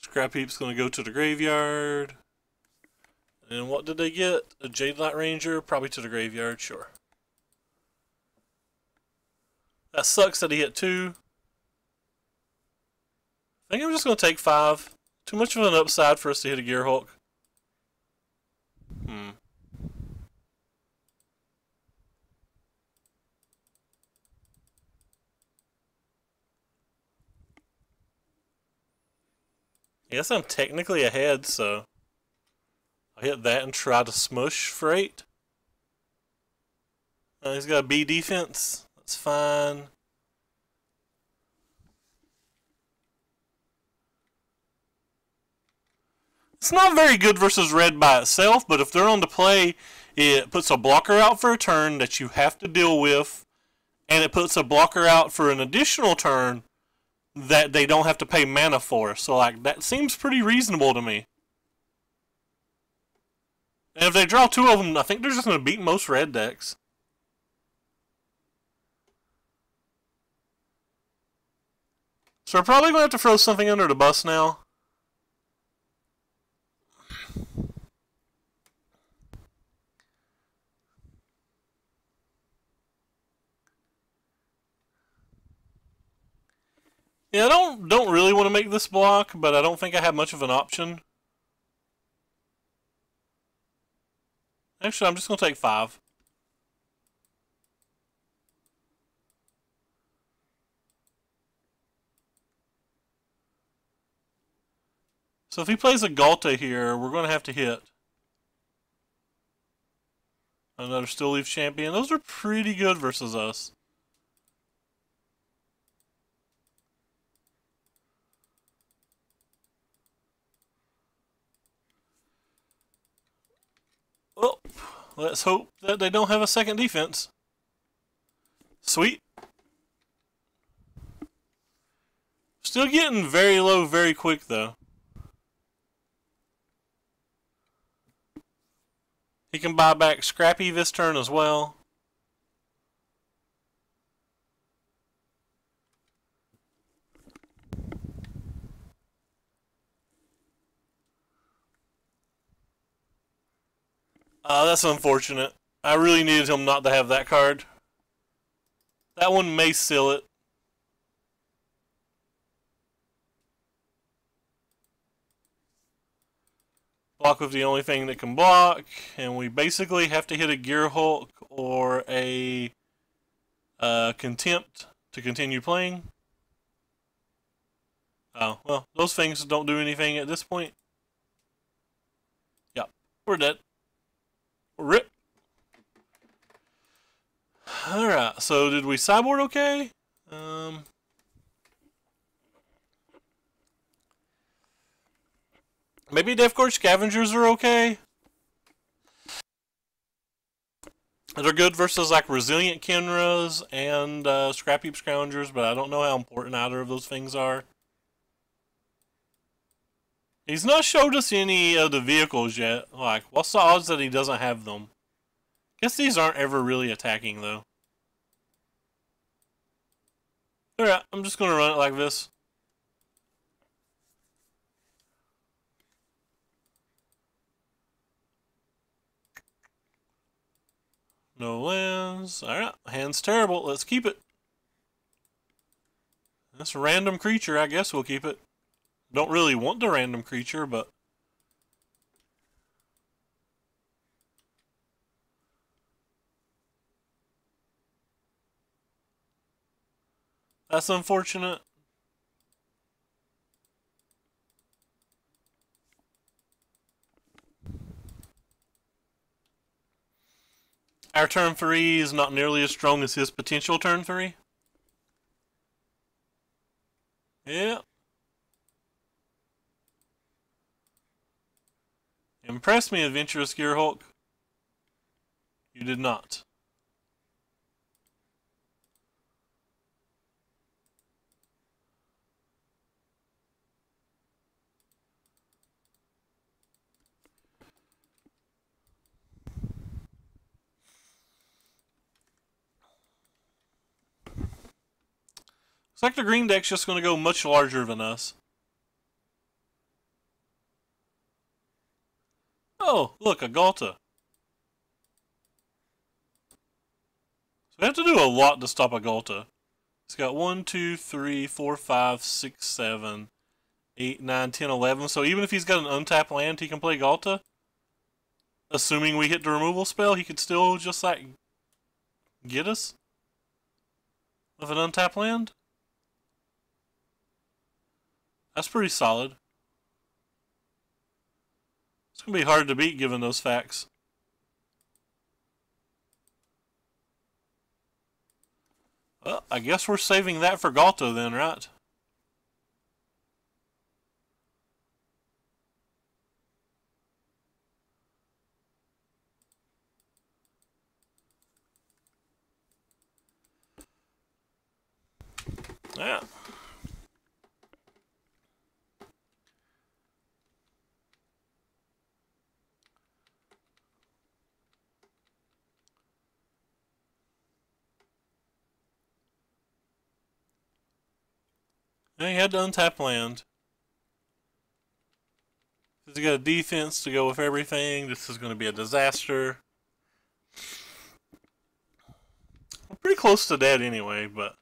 Scrap Heap's going to go to the graveyard. And what did they get? A Jade Light Ranger? Probably to the graveyard, sure. That sucks that he hit 2. I think I'm just going to take 5. Too much of an upside for us to hit a Gearhulk. I guess I'm technically ahead, so I'll hit that and try to smush for 8. He's got a B defense. That's fine. It's not very good versus red by itself, but if they're on the play, it puts a blocker out for a turn that you have to deal with, and it puts a blocker out for an additional turn that they don't have to pay mana for. So, like, that seems pretty reasonable to me. And if they draw 2 of them, I think they're just going to beat most red decks. So we're probably going to have to throw something under the bus now. Yeah, I don't really want to make this block, but I don't think I have much of an option. Actually, I'm just going to take 5. So if he plays a Galta here, we're going to have to hit. Another Still Leaf Champion. Those are pretty good versus us. Well, let's hope that they don't have a second defense. Sweet. Still getting very low very quick, though. He can buy back Scrappy this turn as well. That's unfortunate. I really needed him not to have that card. That one may seal it. block with the only thing that can block, and we basically have to hit a Gear Hulk or a Contempt to continue playing. Oh, well, those things don't do anything at this point. Yep, we're dead. RIP. Alright, so did we sideboard okay? Maybe Death Gorge Scavengers are okay. They're good versus like Resilient Kenras and Scrap Heap Scroungers, but I don't know how important either of those things are. He's not showed us any of the vehicles yet. Like, what's the odds that he doesn't have them? Guess these aren't ever really attacking, though. Alright, I'm just going to run it like this. No lands. Alright, hand's terrible. Let's keep it. That's a random creature. I guess we'll keep it. Don't really want the random creature, but... that's unfortunate. Our turn 3 is not nearly as strong as his potential turn 3. Yeah. Impress me, Adventurous Gear Hulk. You did not. Looks like the green deck's just going to go much larger than us. Oh, look, a Galta. So we have to do a lot to stop a Galta. It's got 1, 2, 3, 4, 5, 6, 7, 8, 9, 10, 11. So even if he's got an untapped land, he can play Galta. Assuming we hit the removal spell, he could still just, like, get us with an untapped land. That's pretty solid. It's going to be hard to beat given those facts. Well, I guess we're saving that for Galto then, right? Yeah. And he had to untap land. He's got a defense to go with everything. This is going to be a disaster. We're pretty close to dead anyway, but...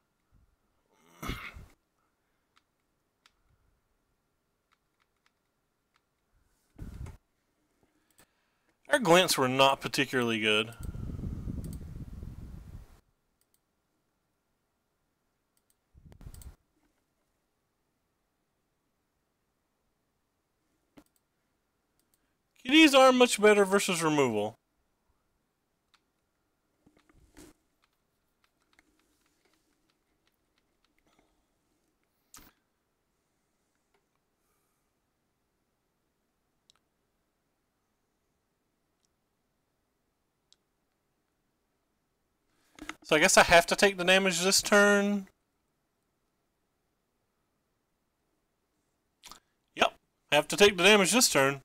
our glints were not particularly good. Kitties are much better versus removal. So I guess I have to take the damage this turn. Yep, I have to take the damage this turn.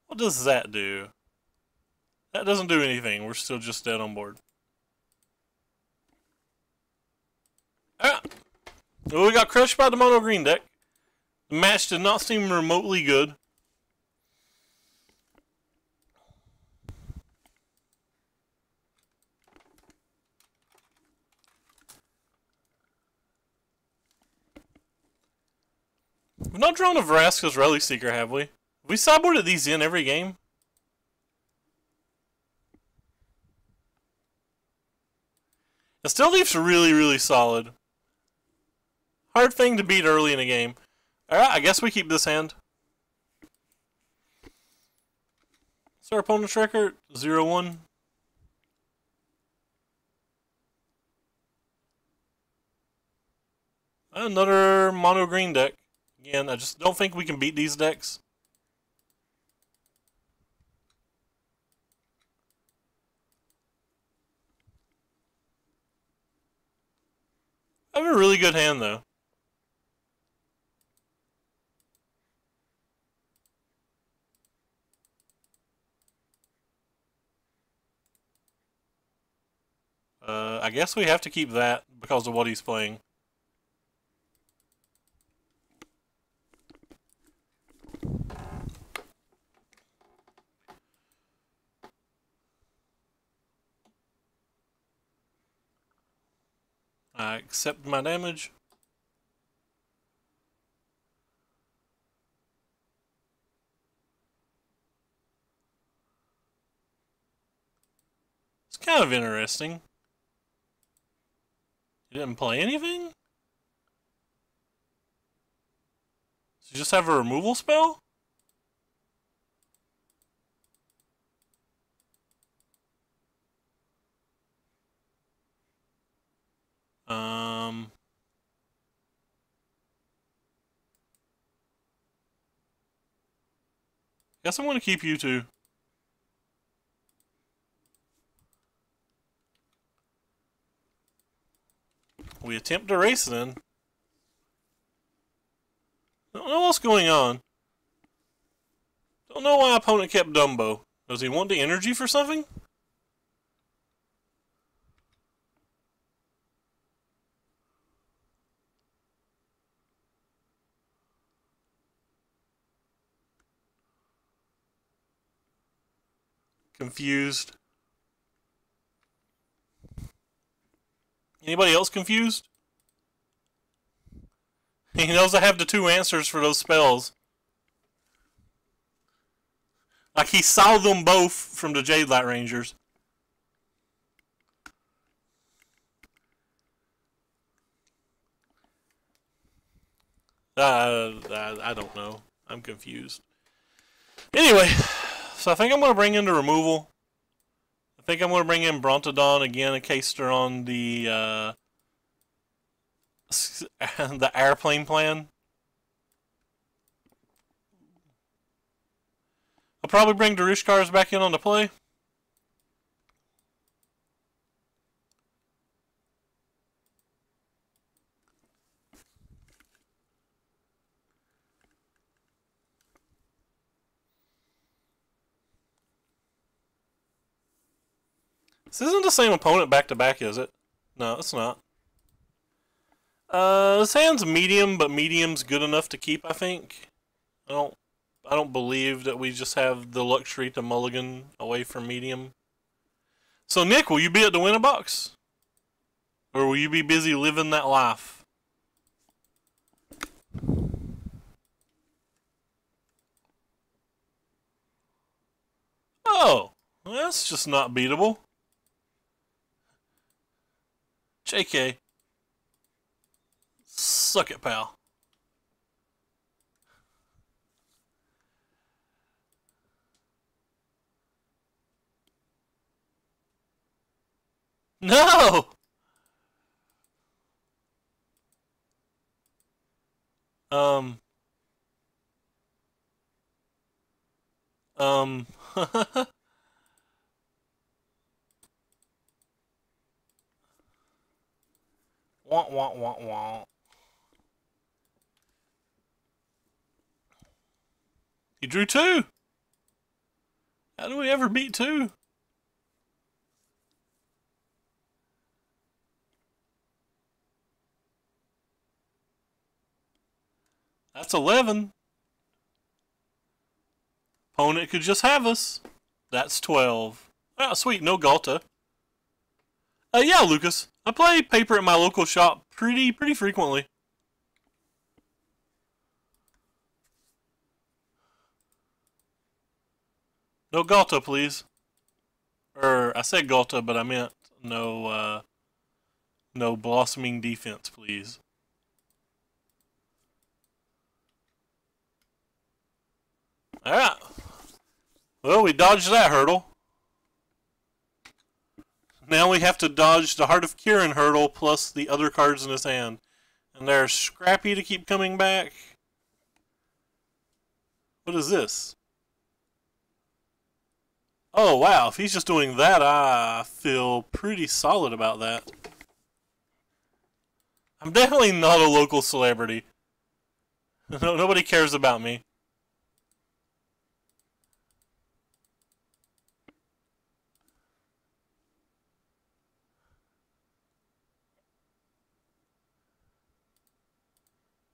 What does that do? That doesn't do anything. We're still just dead on board. Ah, well, we got crushed by the mono green deck. The match did not seem remotely good. We've not drawn a Vraska's Relic Seeker, have we? We sideboarded these in every game. The Still Leaf's really, really solid. Hard thing to beat early in a game. Alright, I guess we keep this hand. What's our opponent's record? 0-1. Another mono green deck. Again, I just don't think we can beat these decks. I have a really good hand, though. I guess we have to keep that because of what he's playing. I accept my damage. It's kind of interesting. He didn't play anything? Does he just have a removal spell? Guess I'm going to keep you two. We attempt to race then. Don't know what's going on. Don't know why opponent kept Dumbo. Does he want the energy for something? Confused. Anybody else confused? He knows I have the two answers for those spells. Like he saw them both from the Jade Light Rangers. I don't know. I'm confused. Anyway, so I think I'm going to bring in the removal. I think I'm going to bring in Brontodon again in case they're on the the airplane plan. I'll probably bring Darushkars back in on the play. This isn't the same opponent back to back, is it? No, it's not. This hand's medium, but medium's good enough to keep, I think. I don't believe that we just have the luxury to mulligan away from medium. So Nick, will you be at the winner box? Or will you be busy living that life? Oh, well, that's just not beatable. JK. Suck it, pal. No! Um. Wah, wah, wah, wah. He drew two. How do we ever beat two? That's 11. Opponent could just have us. That's 12. Ah, sweet, no Galta. Yeah, Lucas. I play paper at my local shop pretty frequently. No Galta, please. I said Galta, but I meant no blossoming defense, please. Alright. Well, we dodged that hurdle. Now we have to dodge the Heart of Kirin hurdle plus the other cards in his hand. And they're scrappy to keep coming back. What is this? Oh, wow. If he's just doing that, I feel pretty solid about that. I'm definitely not a local celebrity. Nobody cares about me.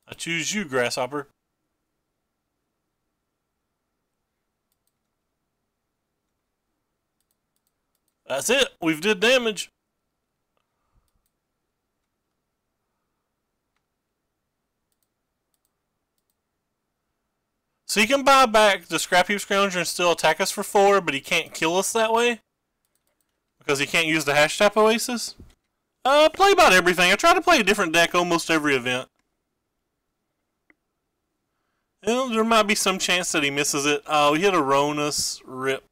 I choose you, Grasshopper. That's it. We've did damage. So he can buy back the Scrap Heap Scrounger and still attack us for 4, but he can't kill us that way? Because he can't use the Hashtag Oasis? Play about everything. I try to play a different deck almost every event. Well, there might be some chance that he misses it. Oh, he hit a Ronus. Rip.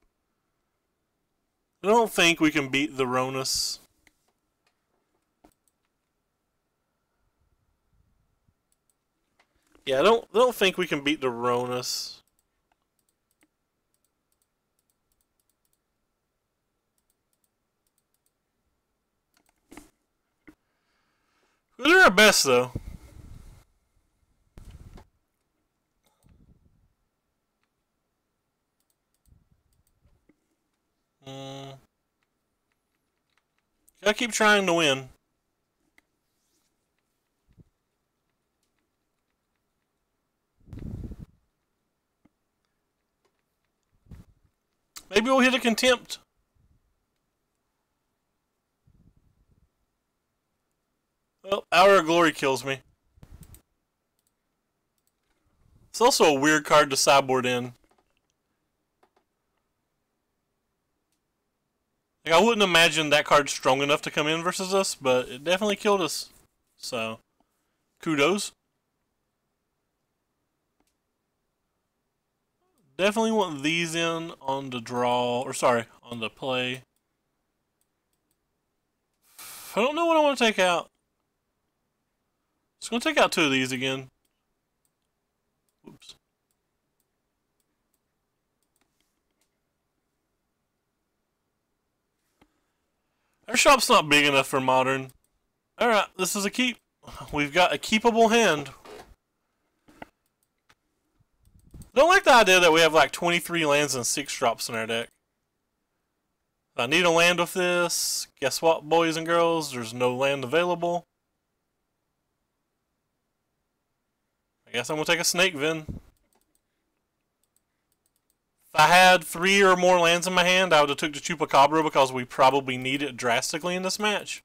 I don't think we can beat the Ronus. Yeah, I don't think we can beat the Ronus. We'll do our best, though. Gotta keep trying to win. Maybe we'll hit a Contempt. Well, Hour of Glory kills me. It's also a weird card to sideboard in. Like, I wouldn't imagine that card strong enough to come in versus us, but it definitely killed us. So, kudos. Definitely want these in on the draw, or sorry, on the play. I don't know what I want to take out. Just going to take out 2 of these again. Oops. Our shop's not big enough for Modern. Alright, this is a keep. We've got a keepable hand. Don't like the idea that we have like 23 lands and 6 drops in our deck. I need a land with this. Guess what, boys and girls? There's no land available. I guess I'm going to take a Snake Ven. If I had 3 or more lands in my hand, I would have took the Chupacabra because we probably need it drastically in this match.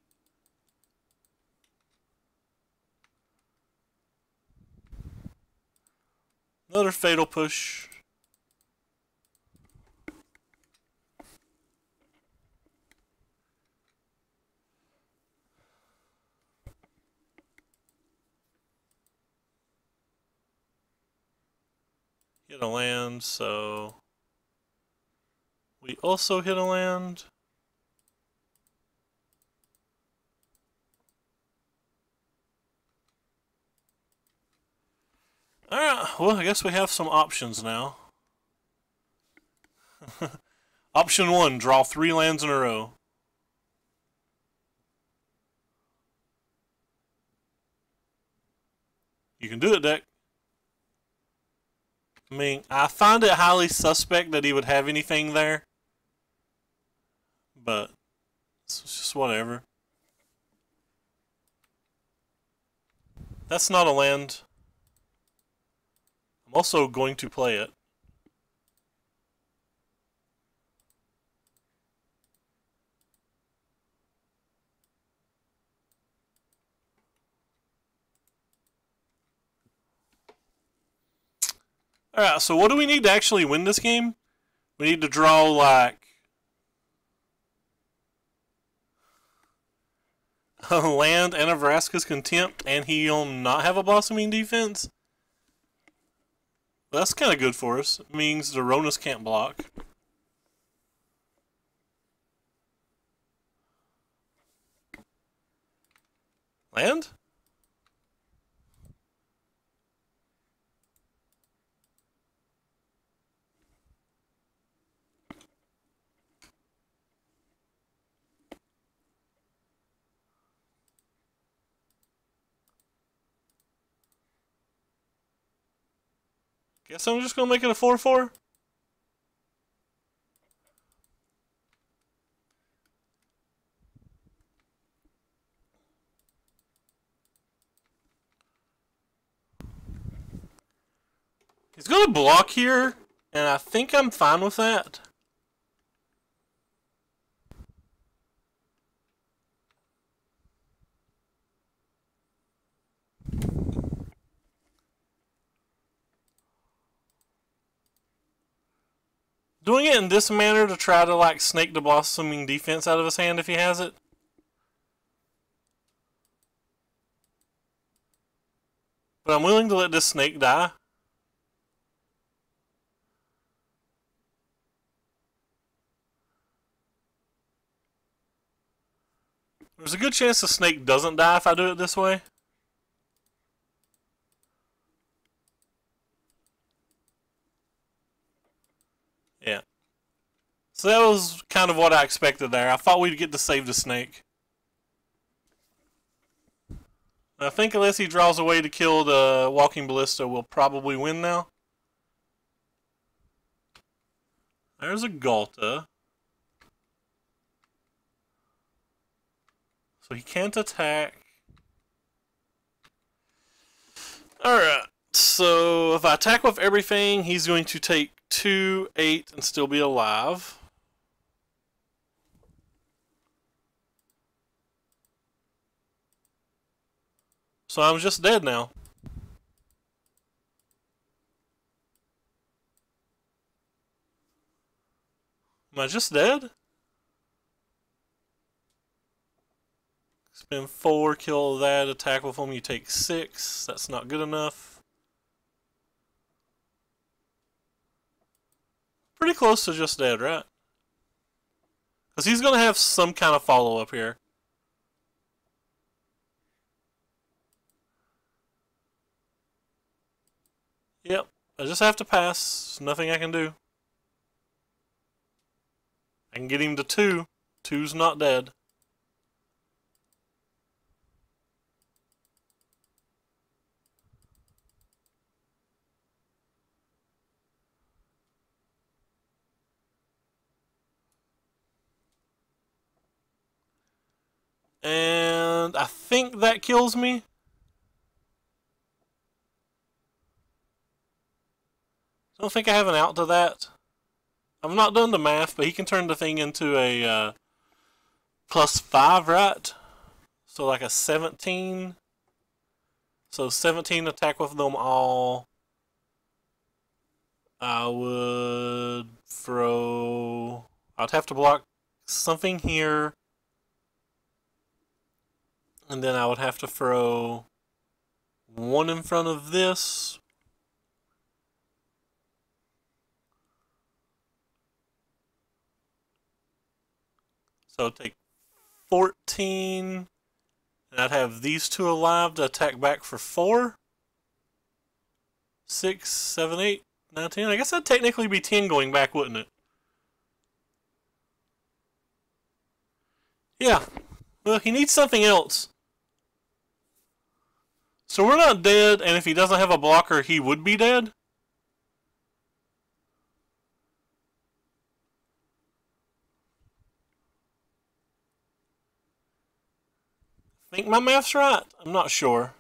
Another Fatal Push. Hit a land, so we also hit a land. Alright, well, I guess we have some options now. Option 1, draw 3 lands in a row. You can do it, deck. I mean, I find it highly suspect that he would have anything there. But it's just whatever. That's not a land. I'm also going to play it. Alright, so what do we need to actually win this game? We need to draw, like, land and a Vraska's Contempt, and he'll not have a Blossoming Defense? That's kind of good for us. It means the Ronas can't block. Land? Guess I'm just going to make it a 4-4. He's going to block here, and I think I'm fine with that. Doing it in this manner to try to, like, snake the Blossoming Defense out of his hand if he has it. But I'm willing to let this snake die. There's a good chance the snake doesn't die if I do it this way. Yeah. So that was kind of what I expected there. I thought we'd get to save the snake. I think unless he draws a way to kill the Walking Ballista, we'll probably win now. There's a Galta. So he can't attack. Alright. So if I attack with everything, he's going to take 2, 8, and still be alive. So I'm just dead now. Am I just dead? Spend 4, kill that, attack with him, you take 6. That's not good enough. Pretty close to just dead, right? Because he's going to have some kind of follow-up here. Yep, I just have to pass. There's nothing I can do. I can get him to 2. 2's not dead. And I think that kills me. I don't think I have an out to that. I've not done the math, but he can turn the thing into a +5, right? So like a 17. So 17 attack with them all. I would throw... I'd have to block something here. And then I would have to throw 1 in front of this. So take 14. And I'd have these 2 alive to attack back for 4. 6, 7, 8, 9, 10. I guess that'd technically be 10 going back, wouldn't it? Yeah. Well, he needs something else. So we're not dead, and if he doesn't have a blocker, he would be dead? I think my math's right. I'm not sure.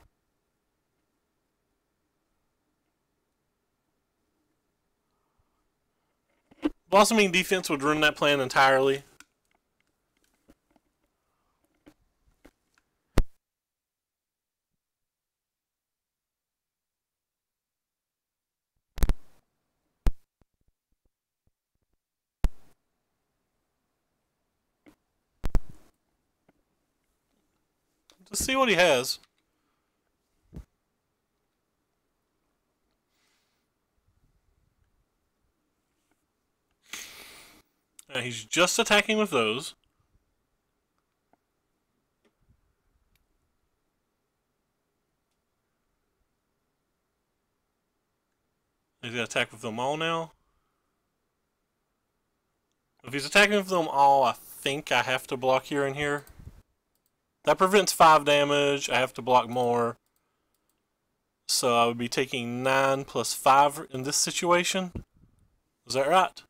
Blossoming Defense would ruin that plan entirely. Just see what he has. He's just attacking with those. He's going to attack with them all now. If he's attacking with them all, I think I have to block here and here. That prevents 5 damage. I have to block more. So I would be taking 9 plus 5 in this situation. Is that right?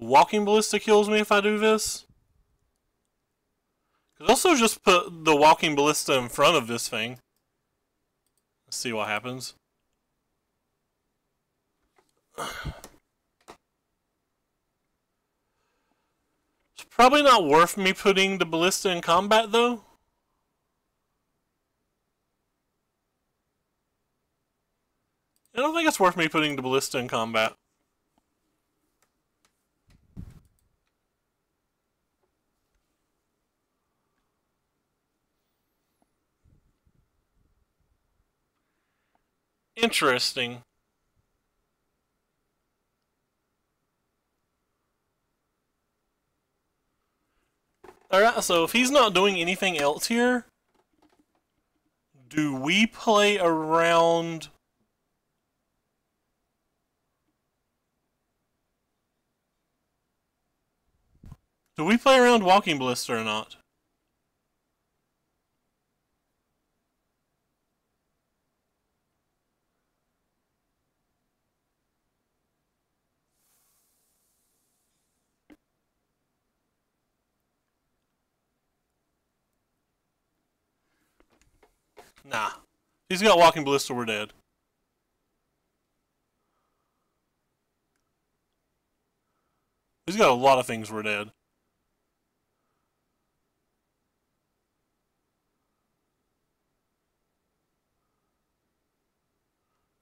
Walking Ballista kills me if I do this. Could also just put the Walking Ballista in front of this thing. Let's see what happens. It's probably not worth me putting the Ballista in combat though. I don't think it's worth me putting the Ballista in combat. Interesting. Alright, so if he's not doing anything else here, do we play around... Do we play around Walking Ballista or not? Nah. He's got Walking Ballista, we're dead. He's got a lot of things, we're dead.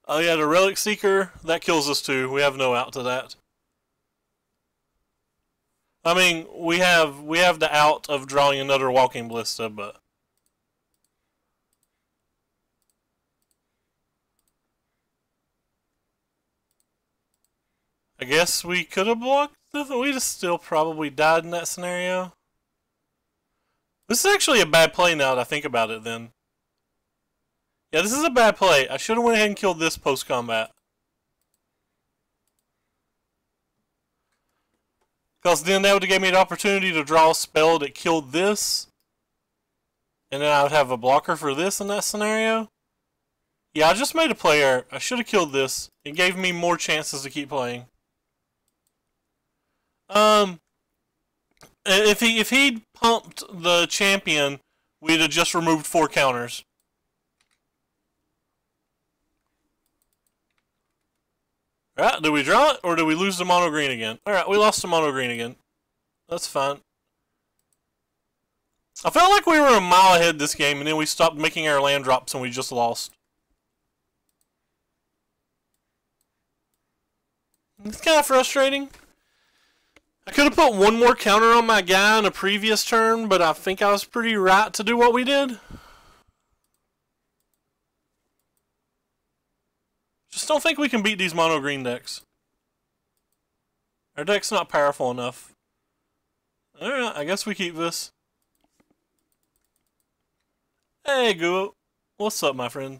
Oh yeah, the Relic Seeker, that kills us too. We have no out to that. I mean, we have the out of drawing another Walking Ballista, but... I guess we could have blocked it, but we just still probably died in that scenario. This is actually a bad play now that I think about it then. Yeah, this is a bad play. I should have went ahead and killed this post-combat. Because then that would have gave me the opportunity to draw a spell that killed this. And then I would have a blocker for this in that scenario. Yeah, I just made a play error. I should have killed this. It gave me more chances to keep playing. If he'd pumped the champion, we'd have just removed 4 counters. Alright, do we draw it, or do we lose the mono green again? Alright, we lost the mono green again. That's fine. I felt like we were a mile ahead this game, and then we stopped making our land drops and we just lost. It's kind of frustrating. I could have put one more counter on my guy in a previous turn, but I think I was pretty right to do what we did. Just don't think we can beat these mono green decks. Our deck's not powerful enough. Alright, I guess we keep this. Hey, Guo. What's up, my friend?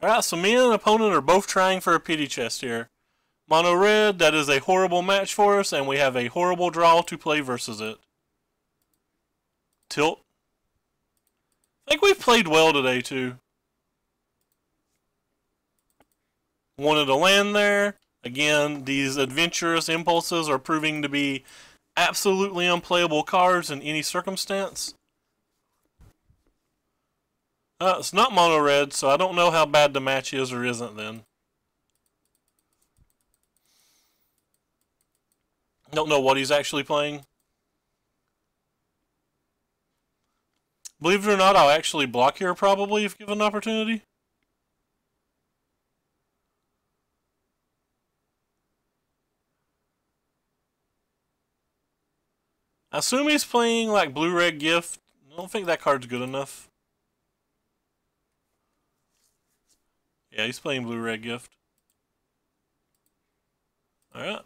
Alright, so me and an opponent are both trying for a pity chest here. Mono red, that is a horrible match for us, and we have a horrible draw to play versus it. Tilt. I think we've played well today, too. wanted to land there. Again, these adventurous impulses are proving to be absolutely unplayable cards in any circumstance. It's not mono red, so I don't know how bad the match is or isn't then. Don't know what he's actually playing. Believe it or not, I'll actually block here probably if given an opportunity. I assume he's playing like blue-red gift. I don't think that card's good enough. Yeah, he's playing blue-red gift. Alright.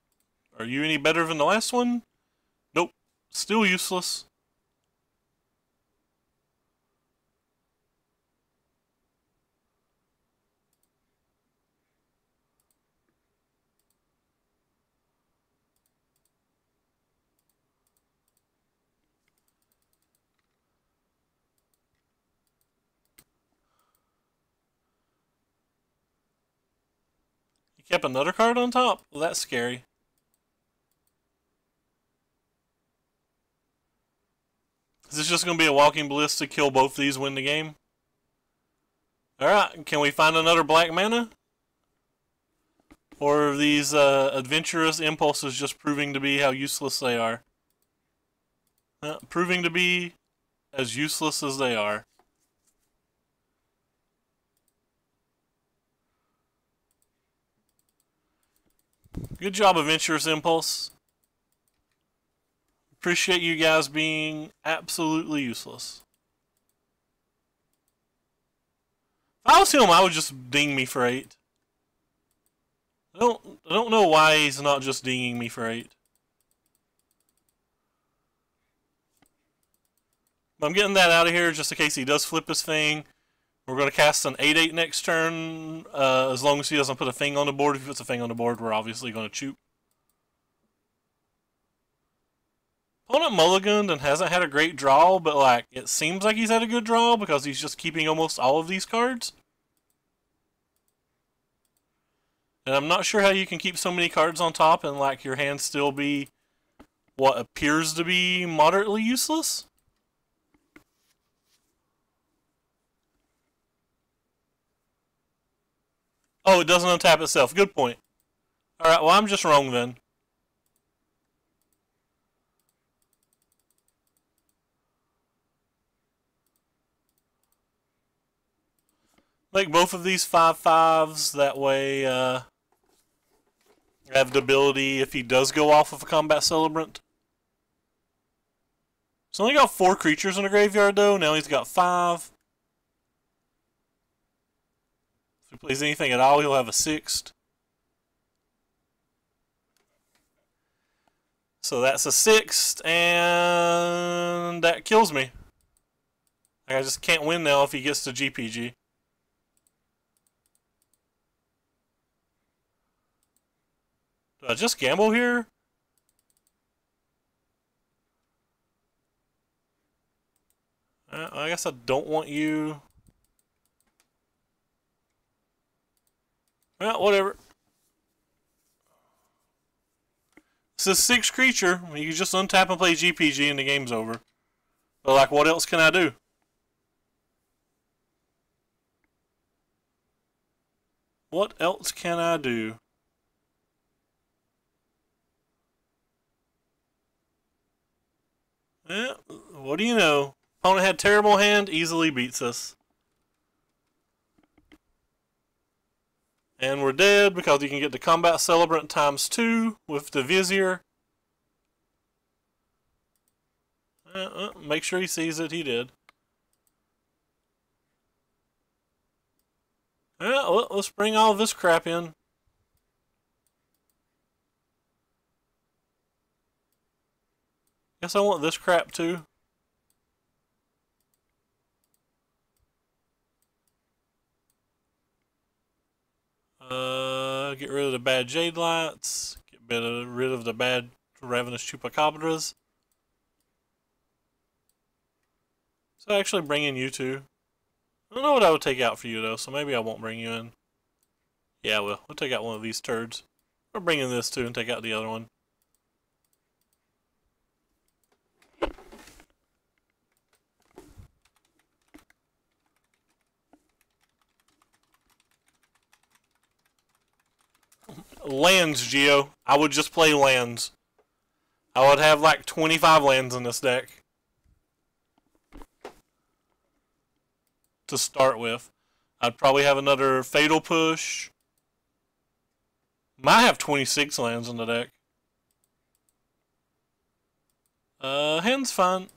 Are you any better than the last one? Nope. Still useless. He kept another card on top? Well, that's scary. Is this just going to be a walking ballista, kill both these, win the game? Alright, can we find another black mana? Or are these adventurous impulses just proving to be how useless they are? Proving to be as useless as they are. Good job, Adventurous Impulse. Appreciate you guys being absolutely useless. If I was him, I would just ding me for 8. I don't know why he's not just dinging me for 8. I'm getting that out of here just in case he does flip his thing. We're going to cast an 8/8 next turn, as long as he doesn't put a thing on the board. If he puts a thing on the board, we're obviously going to choop. Opponent mulliganed and hasn't had a great draw, but like it seems like he's had a good draw because he's just keeping almost all of these cards. And I'm not sure how you can keep so many cards on top and like your hand still be what appears to be moderately useless. Oh, it doesn't untap itself. Good point. Alright, well I'm just wrong then. Make both of these 5/5s, that way have the ability if he does go off of a combat celebrant. He's only got 4 creatures in the graveyard though, now he's got 5. If he plays anything at all, he'll have a 6th. So that's a 6th, and that kills me. I just can't win now if he gets to GPG. Do I just gamble here? I guess I don't want you. Well, whatever. This is 6 creature. You can just untap and play GPG and the game's over. But like, what else can I do? What else can I do? Yeah, what do you know? Opponent had terrible hand, easily beats us. And we're dead because you can get the combat celebrant ×2 with the vizier. Make sure he sees it, he did. Yeah, let's bring all this crap in. Guess I want this crap too. Get rid of the bad Jade Lights. Get rid of the bad Ravenous Chupacabras. So actually bring in you two. I don't know what I would take out for you though, so maybe I won't bring you in. Yeah, we'll take out one of these turds. We're bringing this too and take out the other one. Lands, Geo. I would just play lands. I would have like 25 lands in this deck to start with. I'd probably have another Fatal Push. Might have 26 lands in the deck. Hand's fine.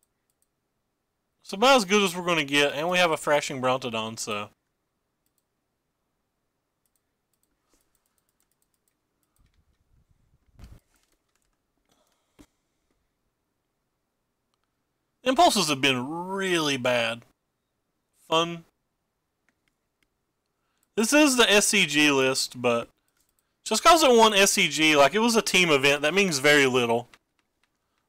It's about as good as we're going to get, and we have a Thrashing Brontodon, so... Impulses have been really bad. Fun. This is the SCG list, but just because it won SCG, like it was a team event, that means very little.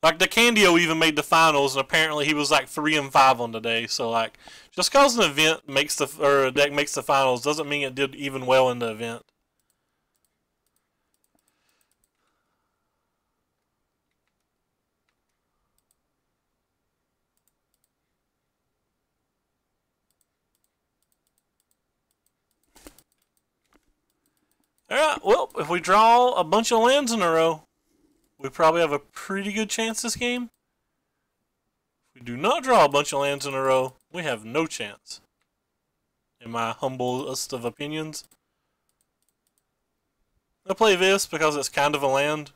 Like the Candio even made the finals, and apparently he was like 3-5 on the day. So like, just because an event makes a deck makes the finals doesn't mean it did even well in the event. Alright, well, if we draw a bunch of lands in a row, we probably have a pretty good chance this game. If we do not draw a bunch of lands in a row, we have no chance. In my humblest of opinions. I'll play this because it's kind of a land.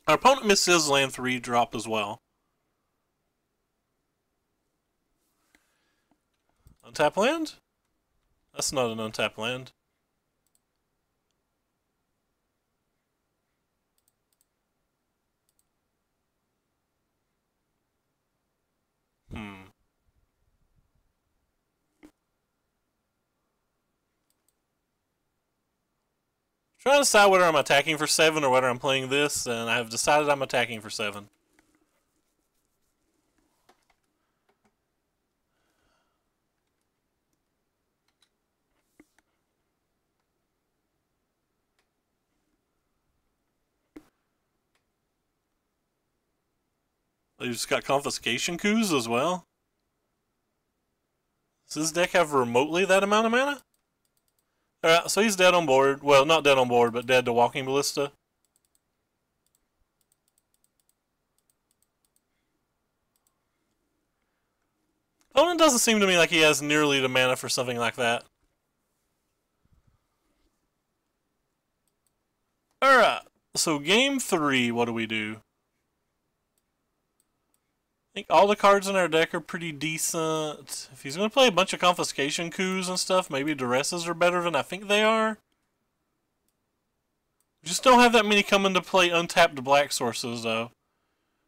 Our opponent misses land 3 drop as well. Untap land? That's not an untapped land. Trying to decide whether I'm attacking for 7 or whether I'm playing this, and I have decided I'm attacking for 7. They've just got confiscation coups as well. Does this deck have remotely that amount of mana? Alright, so he's dead on board. Well, not dead on board, but dead to Walking Ballista. Opponent doesn't seem to me like he has nearly the mana for something like that. Alright, so game 3, what do we do? I think all the cards in our deck are pretty decent. If he's going to play a bunch of confiscation coups and stuff, maybe duresses are better than I think they are. We just don't have that many coming to play untapped black sources, though.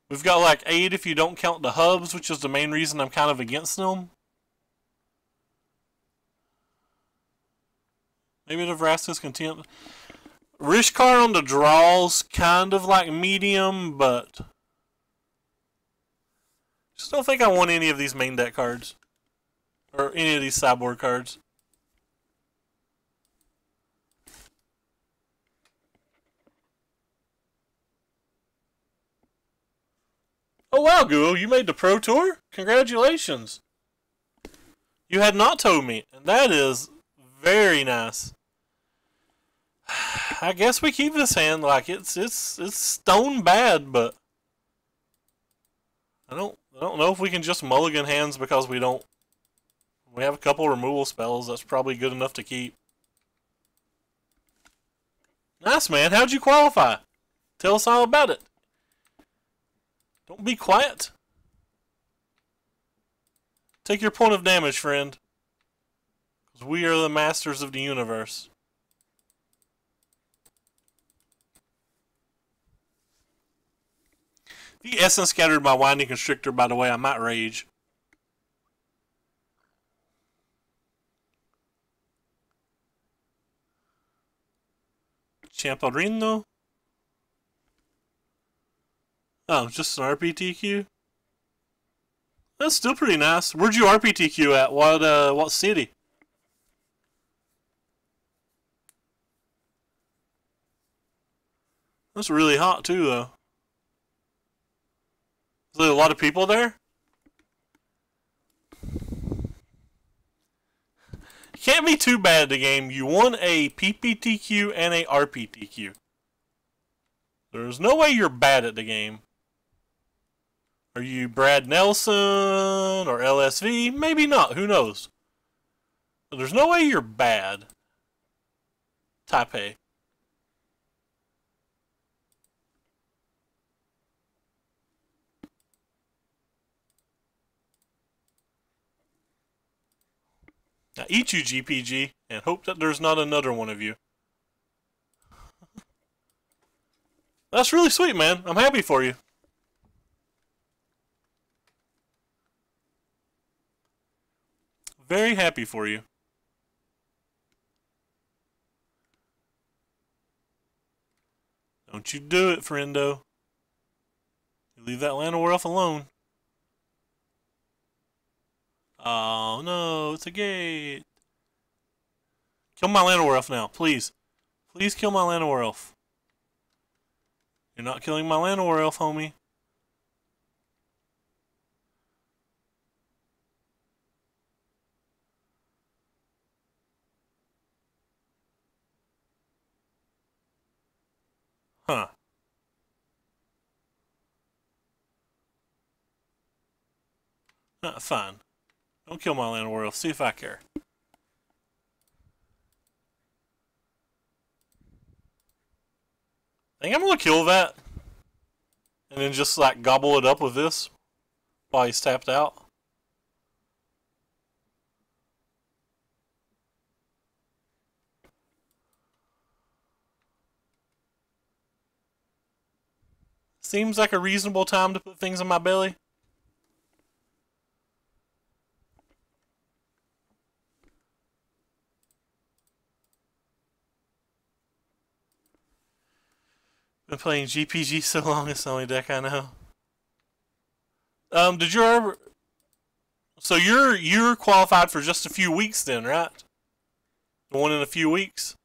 We've got like 8 if you don't count the hubs, which is the main reason I'm kind of against them. Maybe the Vraska's Contempt. Rishkar on the draws, kind of like medium, but... just don't think I want any of these main deck cards. Or any of these sideboard cards. Oh wow, Guo, you made the Pro Tour? Congratulations. You had not told me, and that is very nice. I guess we keep this hand like it's stone bad, but I don't know if we can just mulligan hands because we have a couple removal spells. That's probably good enough to keep. Nice, man. How'd you qualify? Tell us all about it. Don't be quiet. Take your point of damage, friend. Because we are the masters of the universe. If he essence scattered my Winding Constrictor, by the way, I might rage. Champorino. Oh, just an RPTQ? That's still pretty nice. Where'd you RPTQ at? What city? That's really hot too, though. Is there a lot of people there? Can't be too bad at the game. You won a PPTQ and a RPTQ. There's no way you're bad at the game. Are you Brad Nelson or LSV? Maybe not. Who knows? But there's no way you're bad. Taipei. Now eat you, GPG, and hope that there's not another one of you. That's really sweet, man. I'm happy for you. Very happy for you. Don't you do it, friendo. You leave that Llanowar alone. Oh no, it's a gate. Kill my Llanowar elf now, please. Please kill my Llanowar elf. You're not killing my Llanowar elf, homie. Huh. Fine. Don't kill my Llanowar elf. See if I care. I think I'm gonna kill that. And then just like gobble it up with this while he's tapped out. Seems like a reasonable time to put things in my belly. Been playing GPG so long, it's the only deck I know. Did you so you're qualified for just a few weeks then, right? The one in a few weeks?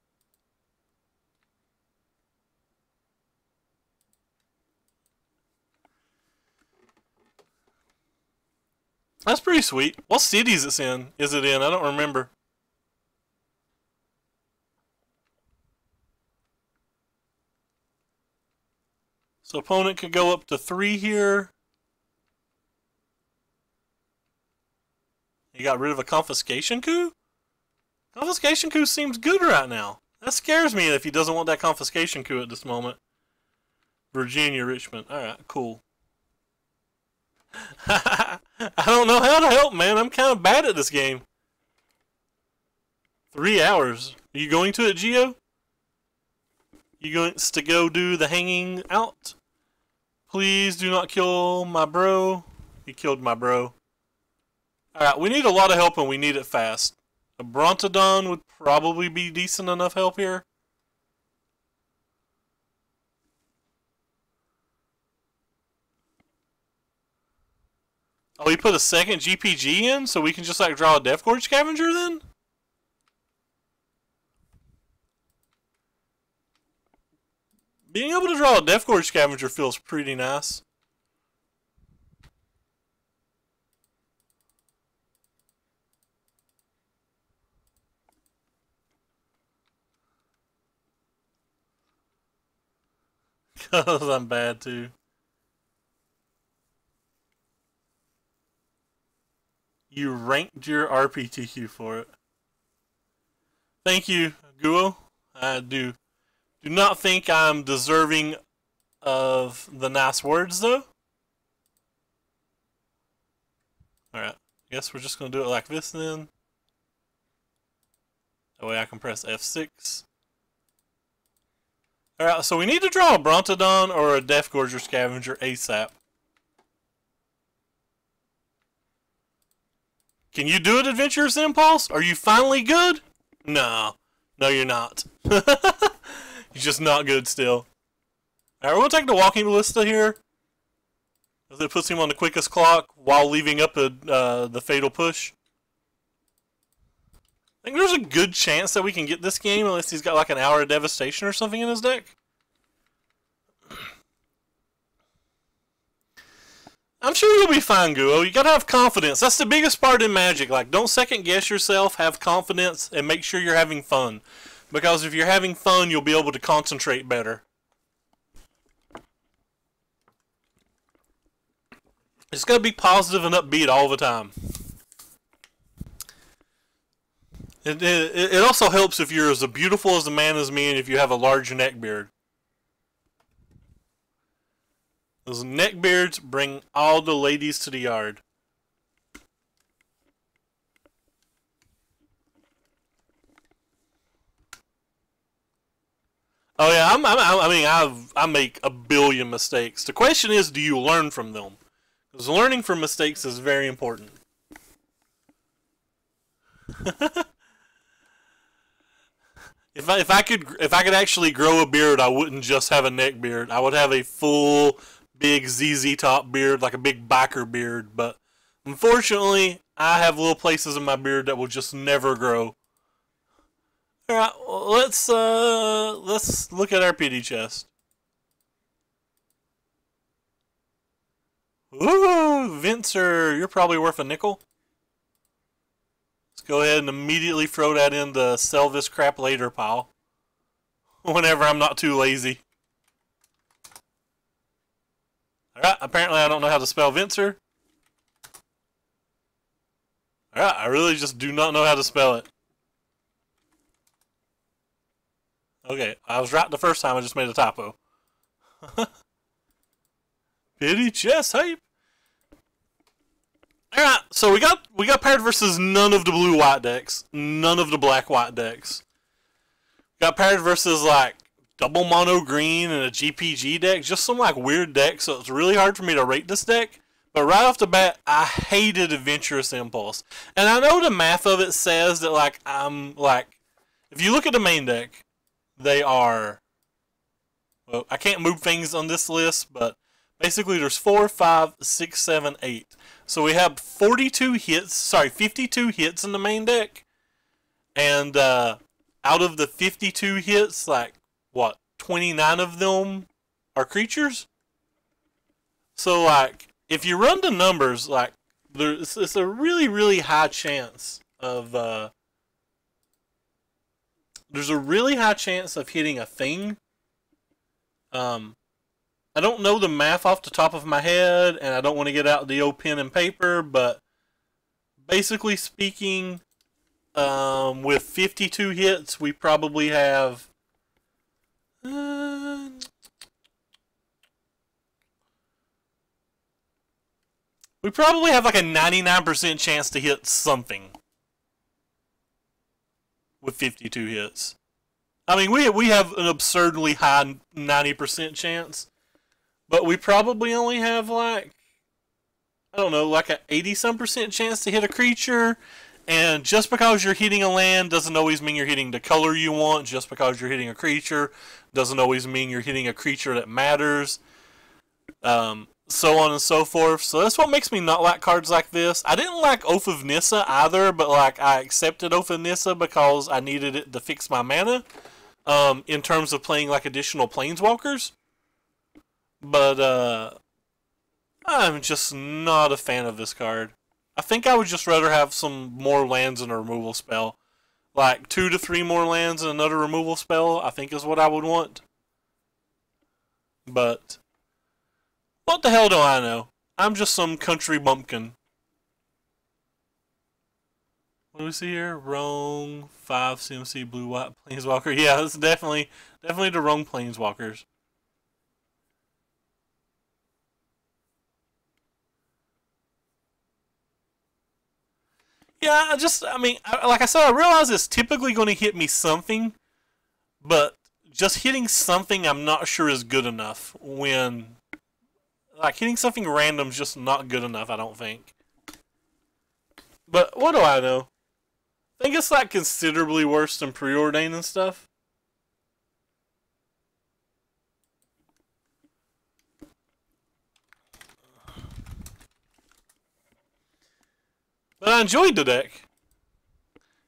That's pretty sweet. What city is it in? I don't remember. So opponent could go up to 3 here. You got rid of a confiscation coup? Confiscation coup seems good right now. That scares me if he doesn't want that confiscation coup at this moment. Virginia, Richmond. Alright, cool. I don't know how to help, man. I'm kind of bad at this game. 3 hours. Are you going to it, Geo? You going to go do the hanging out? Please do not kill my bro. You killed my bro. Alright, we need a lot of help and we need it fast. A Brontodon would probably be decent enough help here. Oh, we put a second GPG in so we can just like draw a Death Gorge Scavenger then? Being able to draw a Death Gorge Scavenger feels pretty nice. Because I'm bad too. You ranked your RPTQ for it. Thank you, Guo. I do not think I'm deserving of the nice words, though. Alright, guess we're just going to do it like this, then. That way I can press F6. Alright, so we need to draw a Brontodon or a Death Gorger Scavenger ASAP. Can you do it, Adventurous Impulse? Are you finally good? No. No, you're not. You're just not good still. Alright, we're going to take the Walking Ballista here. It puts him on the quickest clock while leaving up the fatal push. I think there's a good chance that we can get this game unless he's got like an Hour of Devastation or something in his deck. I'm sure you'll be fine, Guo. You gotta have confidence. That's the biggest part in Magic. Like, don't second guess yourself. Have confidence and make sure you're having fun. Because if you're having fun, you'll be able to concentrate better. It's gotta be positive and upbeat all the time. It also helps if you're as beautiful as a man as me and if you have a large neck beard. Those neck beards bring all the ladies to the yard. Oh yeah, I make a billion mistakes. The question is, do you learn from them? Because learning from mistakes is very important. If I could actually grow a beard, I wouldn't just have a neck beard. I would have a full big ZZ top beard, like a big biker beard, but unfortunately, I have little places in my beard that will just never grow. All right, well, let's look at our pity chest. Ooh, Vincer, you're probably worth a nickel. Let's go ahead and immediately throw that in the sell this crap later pile. Whenever I'm not too lazy. Alright, apparently I don't know how to spell Vincer. Alright, I really just do not know how to spell it. Okay, I was right the first time, I just made a typo. Pity chest hype. Alright, so we got paired versus none of the blue-white decks. None of the black-white decks. Got paired versus like double mono green and a GPG deck, just some like weird decks, so it's really hard for me to rate this deck. But right off the bat, I hated Adventurous Impulse. And I know the math of it says that like if you look at the main deck, they are, well, I can't move things on this list, but basically there's 4, 5, 6, 7, 8. So we have 52 hits in the main deck. And out of the 52 hits, like, what, 29 of them are creatures? So, like, if you run the numbers, like, it's a really, really high chance of, there's a really high chance of hitting a thing. I don't know the math off the top of my head, and I don't want to get out the old pen and paper, but basically speaking, with 52 hits, we probably have like a 99% chance to hit something with 52 hits. I mean, we have an absurdly high 90% chance, but we probably only have like, I don't know, like a 80-some% chance to hit a creature. And just because you're hitting a land doesn't always mean you're hitting the color you want. Just because you're hitting a creature doesn't always mean you're hitting a creature that matters. So on and so forth. So that's what makes me not like cards like this. I didn't like Oath of Nissa either, but like I accepted Oath of Nissa because I needed it to fix my mana. In terms of playing like additional planeswalkers. But I'm just not a fan of this card. I think I would just rather have some more lands and a removal spell. Like 2 to 3 more lands and another removal spell, I think is what I would want. But what the hell do I know? I'm just some country bumpkin. What do we see here? Wrong 5 CMC blue white planeswalker. Yeah, it's definitely the wrong planeswalkers. Yeah, like I said, I realize it's typically going to hit me something, but just hitting something I'm not sure is good enough when, like, hitting something random is just not good enough, I don't think. But what do I know? I think it's like considerably worse than Preordain and stuff. But I enjoyed the deck.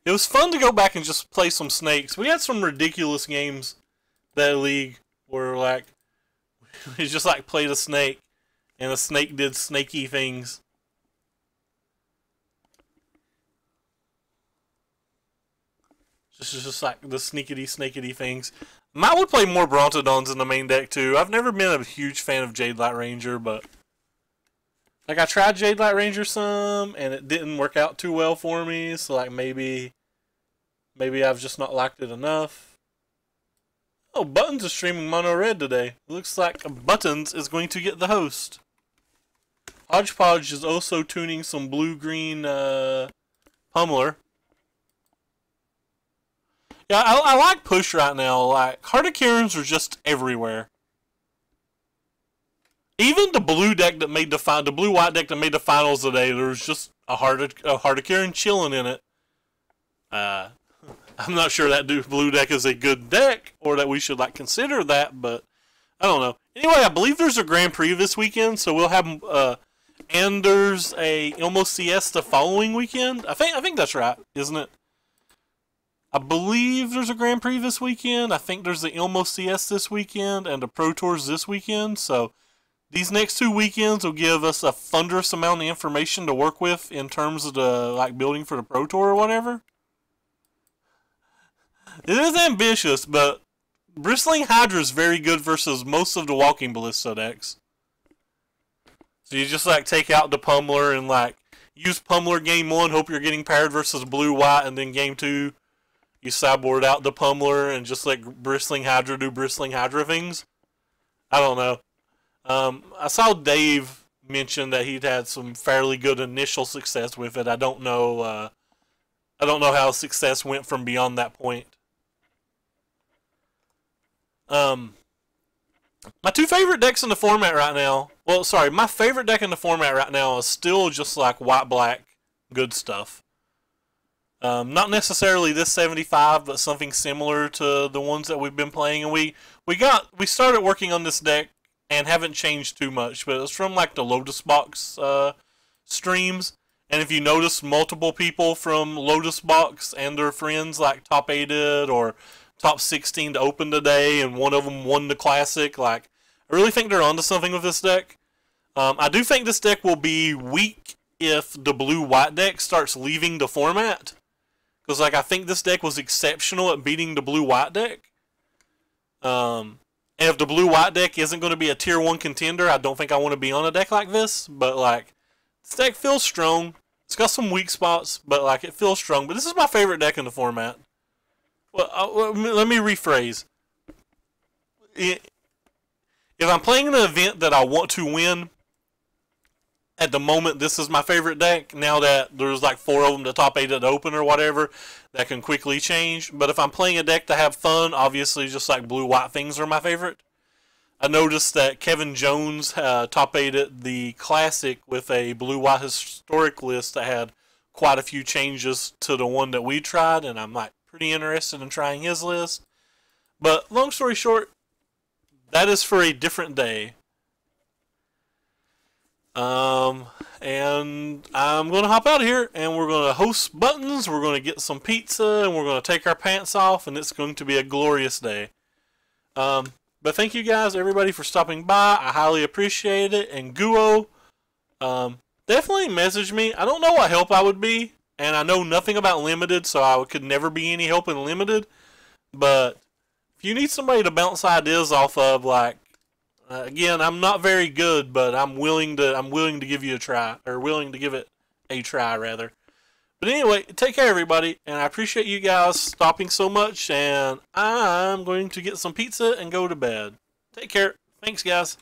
It was fun to go back and just play some snakes. We had some ridiculous games that league where like we just like played a snake and the snake did snaky things. Just like the sneakity snakety things. I would play more Brontodons in the main deck too. I've never been a huge fan of Jade Light Ranger, but like I tried Jade Light Ranger some and it didn't work out too well for me, so like maybe I've just not liked it enough. Oh, Buttons is streaming Mono Red today. Looks like Buttons is going to get the host. Hodgepodge is also tuning some blue-green Pummeler. Yeah, I like Push right now. Like, Hardicarons are just everywhere. Even the blue deck that made the blue-white deck that made the finals today, there was just a Hardicaron chilling in it. I'm not sure that blue deck is a good deck, or that we should like consider that, but I don't know. Anyway, I believe there's a Grand Prix this weekend, so we'll have and there's a Ilmo CS the following weekend. I think that's right, isn't it? I believe there's a Grand Prix this weekend. I think there's the Ilmo CS this weekend and the Pro Tours this weekend. So these next 2 weekends will give us a thunderous amount of information to work with in terms of the like building for the Pro Tour or whatever. It is ambitious, but Bristling Hydra is very good versus most of the Walking Ballista decks. So you just like take out the Pummeler and like use Pummeler game 1, hope you're getting paired versus blue-white, and then game 2 you sideboard out the Pummeler and just let Bristling Hydra do Bristling Hydra things. I don't know. I saw Dave mention that he'd had some fairly good initial success with it. I don't know how success went from beyond that point. My 2 favorite decks in the format right now. Well, sorry, my favorite deck in the format right now is still just like white-black good stuff. Not necessarily this 75, but something similar to the ones that we've been playing. And we started working on this deck and haven't changed too much, but it's from like the Lotus Box streams. And if you notice, multiple people from Lotus Box and their friends like top 8'd or top 16 to open today, and one of them won the Classic. Like, I really think they're onto something with this deck. I do think this deck will be weak if the blue-white deck starts leaving the format. Because, like, I think this deck was exceptional at beating the blue-white deck. And if the blue-white deck isn't going to be a tier 1 contender, I don't think I want to be on a deck like this. But, like, this deck feels strong. It's got some weak spots, but, like, it feels strong. But this is my favorite deck in the format. Well, let me rephrase. If I'm playing an event that I want to win, at the moment, this is my favorite deck. Now that there's like 4 of them to top 8 at the open or whatever, that can quickly change. But if I'm playing a deck to have fun, obviously just like blue-white things are my favorite. I noticed that Kevin Jones top 8 at the Classic with a blue-white historic list that had quite a few changes to the one that we tried, and I'm like pretty interested in trying his list. But long story short, that is for a different day. And I'm going to hop out of here, and we're going to host Buttons, we're going to get some pizza, and we're going to take our pants off, and it's going to be a glorious day. But thank you guys, everybody, for stopping by. I highly appreciate it. And Guo, definitely message me. I don't know what help I would be, and I know nothing about Limited, so I could never be any help in Limited. But if you need somebody to bounce ideas off of, like, again, I'm not very good, but I'm willing to give you a try, or willing to give it a try, rather. But anyway, take care, everybody, and I appreciate you guys stopping so much, and I'm going to get some pizza and go to bed. Take care. Thanks, guys.